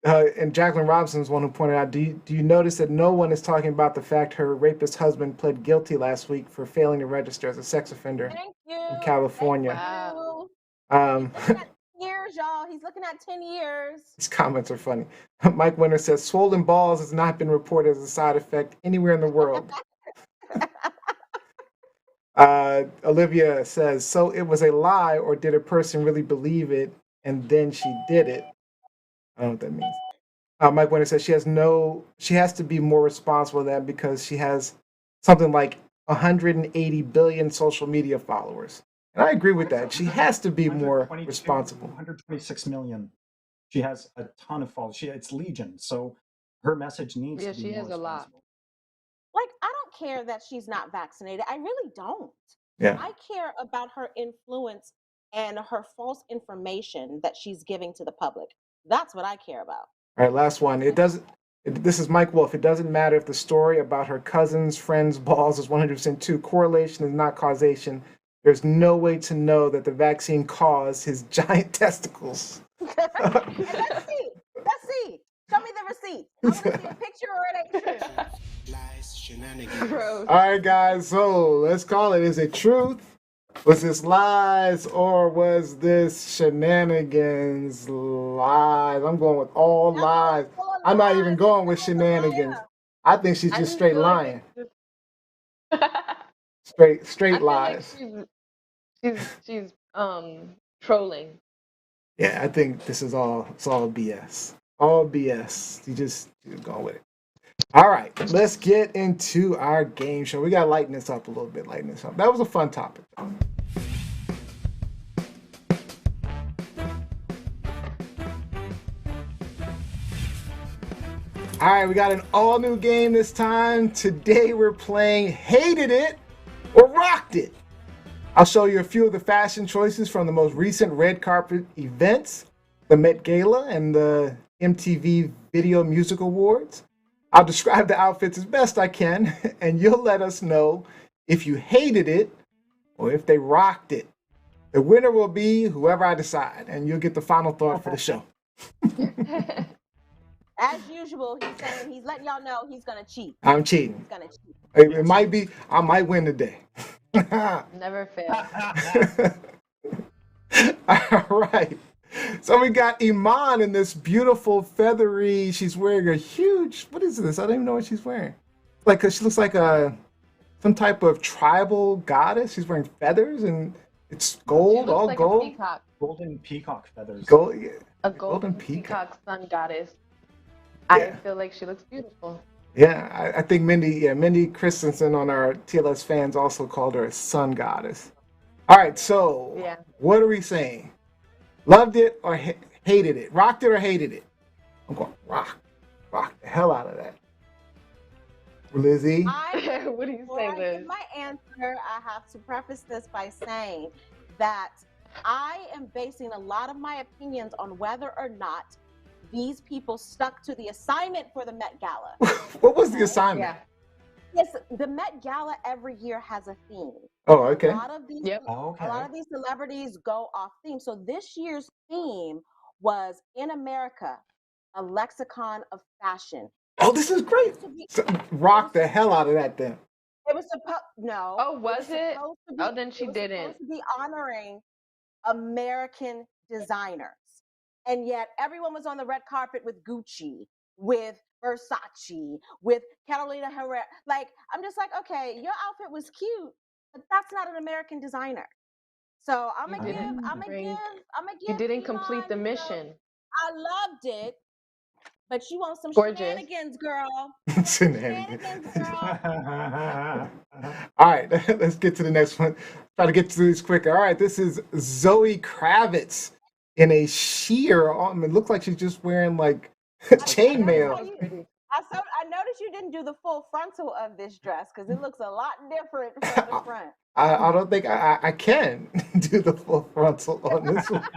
and Jacqueline Robinson is one who pointed out, do you notice that no one is talking about the fact her rapist husband pled guilty last week for failing to register as a sex offender in California? Wow. Um, He's looking at 10 years, y'all. He's looking at 10 years. These comments are funny. Mike Winter says, swollen balls has not been reported as a side effect anywhere in the world. Olivia says, so it was a lie, or did a person really believe it and then she did it? I don't know what that means. Mike Winter says she has to be more responsible than that because she has something like 180 billion social media followers. And I agree with that. She has to be more responsible. 126 million. She has a ton of followers. It's legion. So her message needs to be she more has a lot. Like, I don't care that she's not vaccinated. I really don't. Yeah. I care about her influence and her false information that she's giving to the public. That's what I care about. All right, last one. This is Mike Wolf. It doesn't matter if the story about her cousin's friend's balls is 100% true. Correlation is not causation. There's no way to know that the vaccine caused his giant testicles. Let's see. Show me the receipt. I want to see a picture or it ain't true. Lies, shenanigans. All right, guys. So let's call it. Is it truth? Was this lies or was this shenanigans? Lies. I'm going with all lies. I'm not even going with shenanigans. I think she's just straight lying. Straight lies. Like she's trolling. Yeah, I think this is all BS. All BS. You just go with it. All right, let's get into our game show. We gotta lighten this up a little bit. That was a fun topic. All right, we got an all new game this time. Today we're playing Hated It or Rocked It. I'll show you a few of the fashion choices from the most recent red carpet events, the Met Gala and the MTV Video Music Awards. I'll describe the outfits as best I can, and you'll let us know if you hated it or if they rocked it. The winner will be whoever I decide, and you'll get the final thought for the show. As usual, he's letting y'all know he's gonna cheat. I'm cheating. He's gonna cheat. It might be. I might win today. Never fail. All right. So we got Iman in this beautiful feathery. She's wearing a huge. What is this? I don't even know what she's wearing. Like, 'cause she looks like some type of tribal goddess. She's wearing feathers and it's She gold, looks all like a gold. peacock, Golden peacock feathers. Gold. Yeah. a Golden golden peacock. peacock sun goddess. Yeah. I feel like she looks beautiful. Yeah, I think Mindy Christensen on our TLS fans also called her a sun goddess. All right, so Yeah. what are we saying? Loved it or hated it? Rocked it or hated it? I'm going rock the hell out of that. Lizzie? What do you Before say, I Liz? give my answer, I have to preface this by saying that I am basing a lot of my opinions on whether or not these people stuck to the assignment for the Met Gala. What was the assignment? Yeah. Yes, the Met Gala every year has a theme. Oh, okay. A lot of these, Yep. Oh, okay. a lot of these celebrities go off theme. So this year's theme was In America, a lexicon of fashion. Oh, this is great. So, rock the hell out of that then. It was supposed no. Oh, was it? supposed to be- Oh, then she it was didn't. supposed to be honoring American designers, and yet everyone was on the red carpet with Gucci, with Versace, with Carolina Herrera. Like, I'm just like, okay, your outfit was cute, but that's not an American designer. So I'm You gonna give, didn't I'm gonna bring- give, I'm gonna give. You didn't complete the Iman, mission. I loved it, but you want some Gorgeous. shenanigans, girl. Shenanigans. Shenanigans, girl. All right, let's get to the next one. Try to get through these quicker. All right, this is Zoe Kravitz in a sheer. It looks like she's just wearing like chainmail. I noticed you didn't do the full frontal of this dress because it looks a lot different from the front. I don't think I can do the full frontal on this one.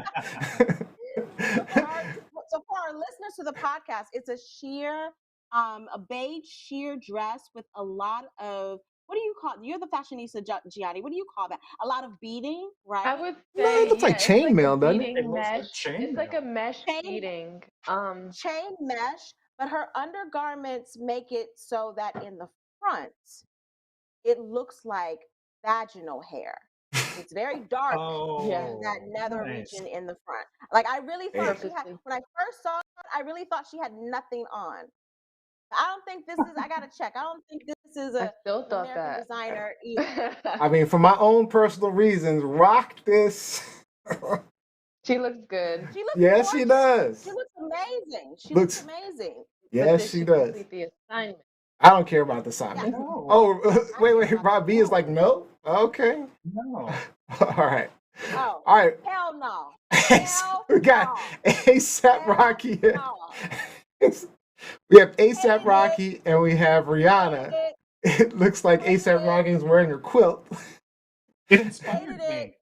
So for our listeners to the podcast, it's a sheer, a beige sheer dress with a lot of, what do you call it? You're the fashionista, Gianni. What do you call that? A lot of beading, right? I would No, say it looks like it's chainmail, doesn't it? beading It looks like mesh. It's like a mesh Chain- beading. Chain mesh, but her undergarments make it so that in the front, it looks like vaginal hair. It's very dark. Yeah. In that nether nice. region in the front. Like, I really thought she had, Purposely. when I first saw it, I really thought she had nothing on. I don't think this is, I gotta check. I don't think this is I a still thought American that. designer either. I mean, for my own personal reasons, rock this. She looks good. She looks Yes, she gorgeous. does. She looks amazing. She Looks- looks amazing. But Yes, did she does. complete the assignment? I don't care about the assignment. No. Oh, wait. Robbie is like, no? Okay. No. All right. Oh, All right. hell no. Hell We got no. ASAP Hell Rocky. no. We have ASAP Hated it. Rocky and we have Rihanna. Hated It looks like Hated ASAP it. Rocky is wearing a quilt. It inspired Hated me.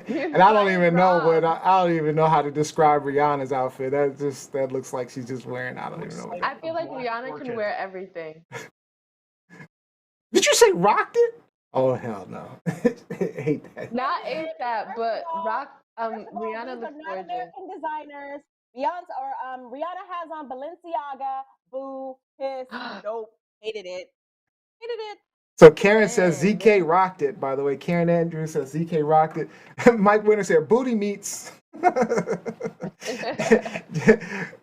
And I don't even know Rob. I don't even know how to describe Rihanna's outfit. That looks like she's just wearing, I don't even know. Looks I feel like Black Rihanna orchid. can wear everything. Did you say rocked it? Oh hell no. Hate that. Not ASAP, but Rock. First of all, Rihanna these are looks not gorgeous. American designers. Beyonce or Rihanna has on Balenciaga. Boo, piss, nope, hated it. Hated it. So Karen says Dang. ZK rocked it, by the way. Karen Andrews says ZK rocked it. Mike Winter said booty meats.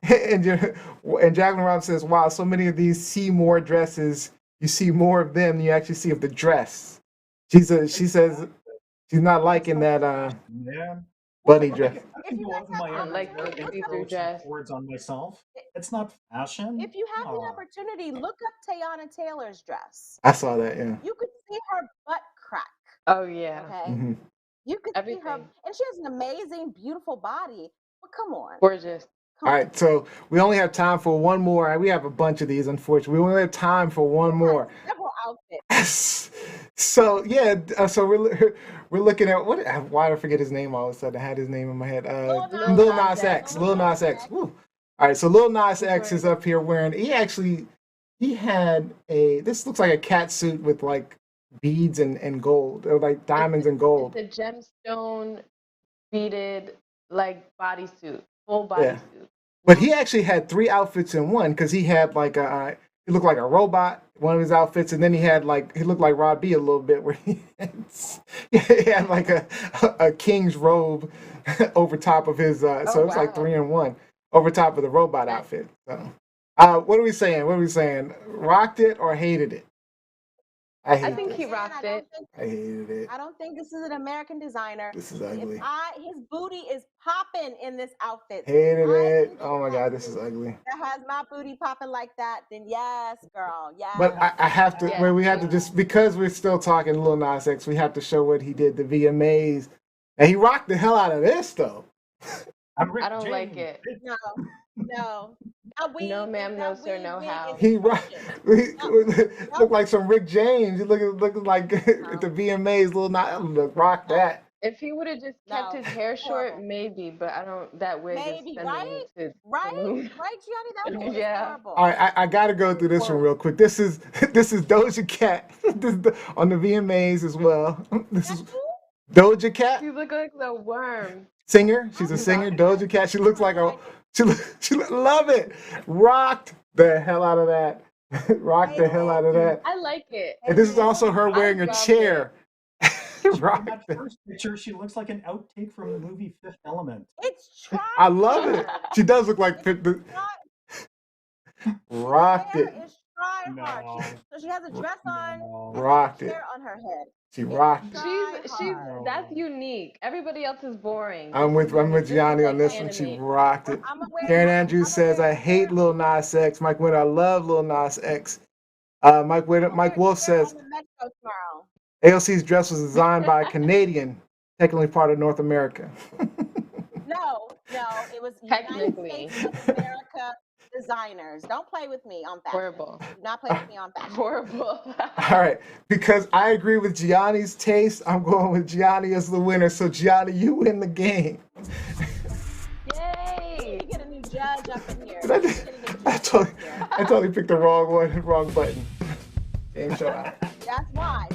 and Jacqueline Rob says, wow, so many of these Seymour dresses, you see more of them than you actually see of the dress. She says she's not liking that Yeah. bunny dress. I can go guys over my have own like the and see-through throw some dress. words on myself. It's not fashion. If you have the Aw. opportunity, look up Teyana Taylor's dress. I saw that, yeah. You could see her butt crack. Oh yeah. Okay, Mhm. you could see her, Everything. and she has an amazing, beautiful body. But come on, Gorgeous. come All on. right, so we only have time for one more. We have a bunch of these, unfortunately. We only have time for one more. Several outfits. So yeah, so we're looking at why did I forget his name all of a sudden? I had his name in my head. Lil Nas X. Lil Nas X. Woo. All right, so Lil Nas X is up here wearing. He had this looks like a cat suit with like beads and gold, or like diamonds and gold. It's a gemstone beaded like bodysuit, full Yeah. bodysuit. But he actually had 3 outfits in one because he had like he looked like a robot, one of his outfits, and then he looked like Rod B a little bit where he had like a king's robe over top of his, so it was like 3 in 1 over top of the robot outfit. So, what are we saying? What are we saying? Rocked it or hated it? I think he rocked it. I hated it. I don't think this is an American designer. This is ugly. His booty is popping in this outfit. Hated it. Oh my God, this is ugly. That has my booty popping like that, then yes, girl, yes. But I have to, Yeah. we have to just, because we're still talking Lil Nas X, we have to show what he did, the VMAs. And he rocked the hell out of this, though. I'm Rick I don't like James. it. No. No, ma'am, no, sir, no how. He rocked, looked like some Rick James. He looked like at the VMAs, Lil Nas rocked that. If he would have just kept No, his hair short, horrible. maybe, but I don't. That wig Maybe, is sending right? me to the Right, moon. Gianni? That was Yeah. horrible. All right, I got to go through this one real quick. This is Doja Cat on the VMAs as well. This is Doja Cat. You look like the worm. Singer. She's a singer. Doja Cat. She looks like love it. Rocked the hell out of that. Rocked the hell out of that. I like it. And this is also her wearing a love chair. In Rocked that it. first picture, she looks like an outtake from the movie Fifth Element. It's trying. I love it. She does look like rocked it. Hair is trying No. hard. So she has a dress on, and Rocked a it. chair on her head. She rocked it. She's that's unique. Everybody else is boring. I'm with Gianni on this one. She rocked it. Karen Andrews says, I hate Lil Nas X. Mike Winter, I love Lil Nas X. Mike Wolf says, AOC's dress was designed by a Canadian, technically part of North America. No, it was Technically. United States of America designers. Don't play with me on fashion. Horrible. Do not play with me on fashion. Horrible. All right, because I agree with Gianni's taste, I'm going with Gianni as the winner. So Gianni, you win the game. Yay! You get a new judge up in here. I totally picked the wrong button. Game show out. That's why.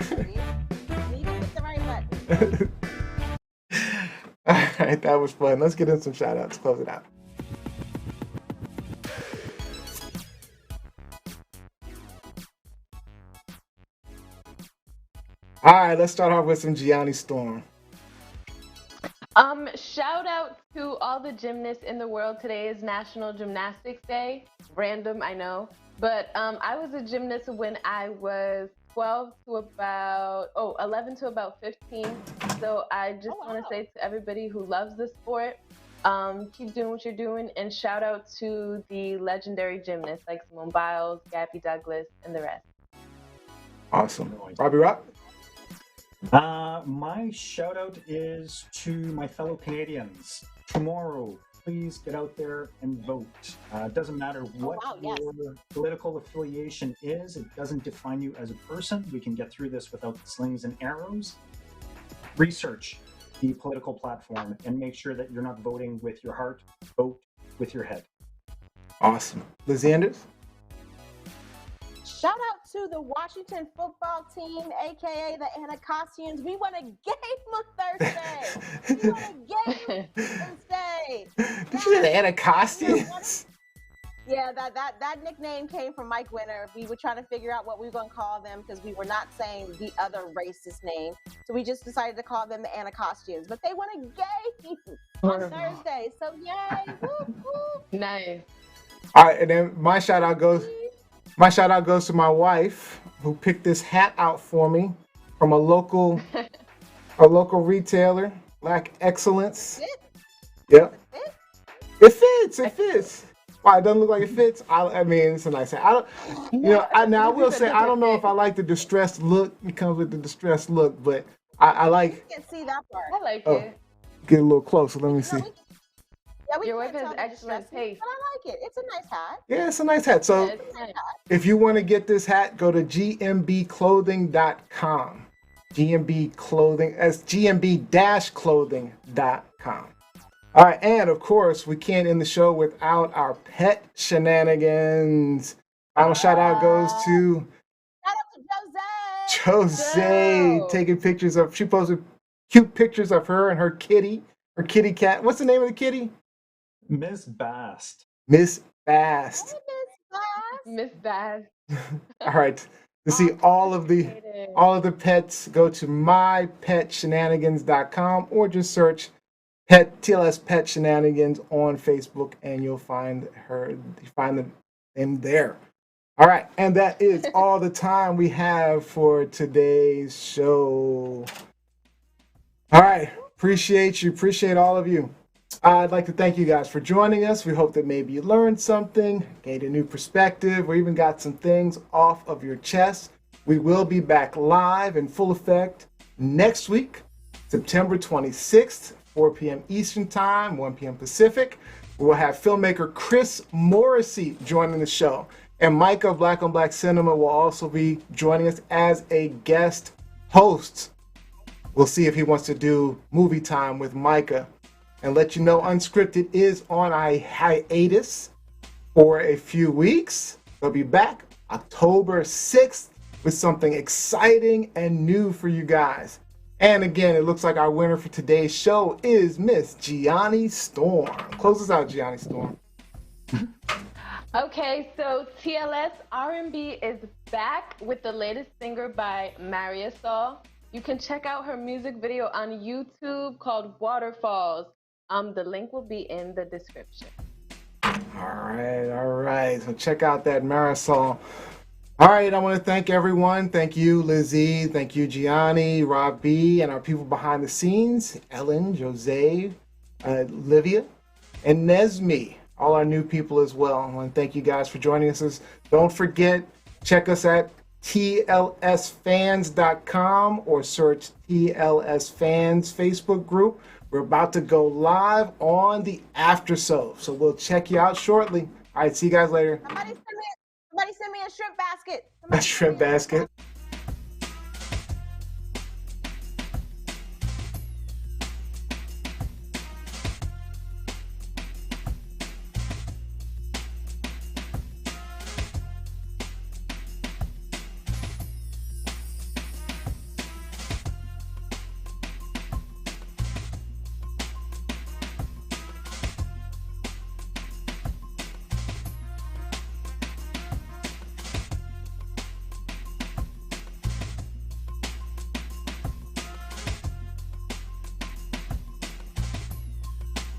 See? You need to pick the right button. All right, that was fun. Let's get in some shout outs. Close it out. All right, let's start off with some Gianni Storm. Shout out to all the gymnasts in the world. Today is National Gymnastics Day. Random, I know. But I was a gymnast when I was 11 to about 15. So I just want to say to everybody who loves the sport, keep doing what you're doing, and shout out to the legendary gymnasts like Simone Biles, Gabby Douglas, and the rest. Awesome. Robbie Rock? My shout out is to my fellow Canadians. Tomorrow, please get out there and vote. It doesn't matter what your political affiliation is. It doesn't define you as a person. We can get through this without the slings and arrows. Research the political platform and make sure that you're not voting with your heart. Vote with your head. Awesome. Liz Anders? Shout out to the Washington football team, aka the Anti-Vaxxers. We won a game on Thursday. We won a game Thursday. Did you say the Anti-Vaxxers? Yeah, that nickname came from Mike Winter. We were trying to figure out what we were going to call them because we were not saying the other racist name. So we just decided to call them the Anti-Vaxxers. But they won a game on Thursday. So yay! Woo, woo. Nice. All right, and then my shout out goes to my wife who picked this hat out for me from a local retailer, Black Excellence. Yep. It fits. Why, it doesn't look like it fits? I mean, it's a nice hat. I will say I don't know if I like the distressed look. It comes with the distressed look, but I like. You can see that part. I like it. Get a little closer. Let me see. Your wife has excellent taste. But I like it. It's a nice hat. Yeah, it's a nice hat. So if you want to get this hat, go to gmbclothing.com. GMB Clothing, that's gmb-clothing.com. All right, and of course, we can't end the show without our pet shenanigans. Final shout out goes to Jose, taking pictures of, she posted cute pictures of her and her kitty cat. What's the name of the kitty? Miss Bast. Miss Bast. Miss Baz. All right. To see all of the pets, go to mypetshenanigans.com or just search TLS Pet Shenanigans on Facebook, and you'll find them there. All right, and that is all the time we have for today's show. All right, appreciate all of you. I'd like to thank you guys for joining us. We hope that maybe you learned something, gained a new perspective, or even got some things off of your chest. We will be back live in full effect next week, September 26th, 4 p.m. Eastern Time, 1 p.m. Pacific. We'll have filmmaker Chris Morrissey joining the show. And Micah of Black on Black Cinema will also be joining us as a guest host. We'll see if he wants to do movie time with Micah. And let you know, Unscripted is on a hiatus for a few weeks. They'll be back October 6th with something exciting and new for you guys. And again, it looks like our winner for today's show is Miss Gianni Storm. Close us out, Gianni Storm. Okay, so TLS R&B is back with the latest singer by Marisol. You can check out her music video on YouTube called Waterfalls. The link will be in the description. All right. So check out that Marisol. All right, I want to thank everyone. Thank you, Lizzie. Thank you, Gianni, Rob B, and our people behind the scenes, Ellen, Jose, Livia, and Nesmi. All our new people as well. I want to thank you guys for joining us. Don't forget, check us at tlsfans.com or search TLS Fans Facebook group. We're about to go live on the after show, so we'll check you out shortly. All right, see you guys later. Somebody send me a shrimp basket. A shrimp basket.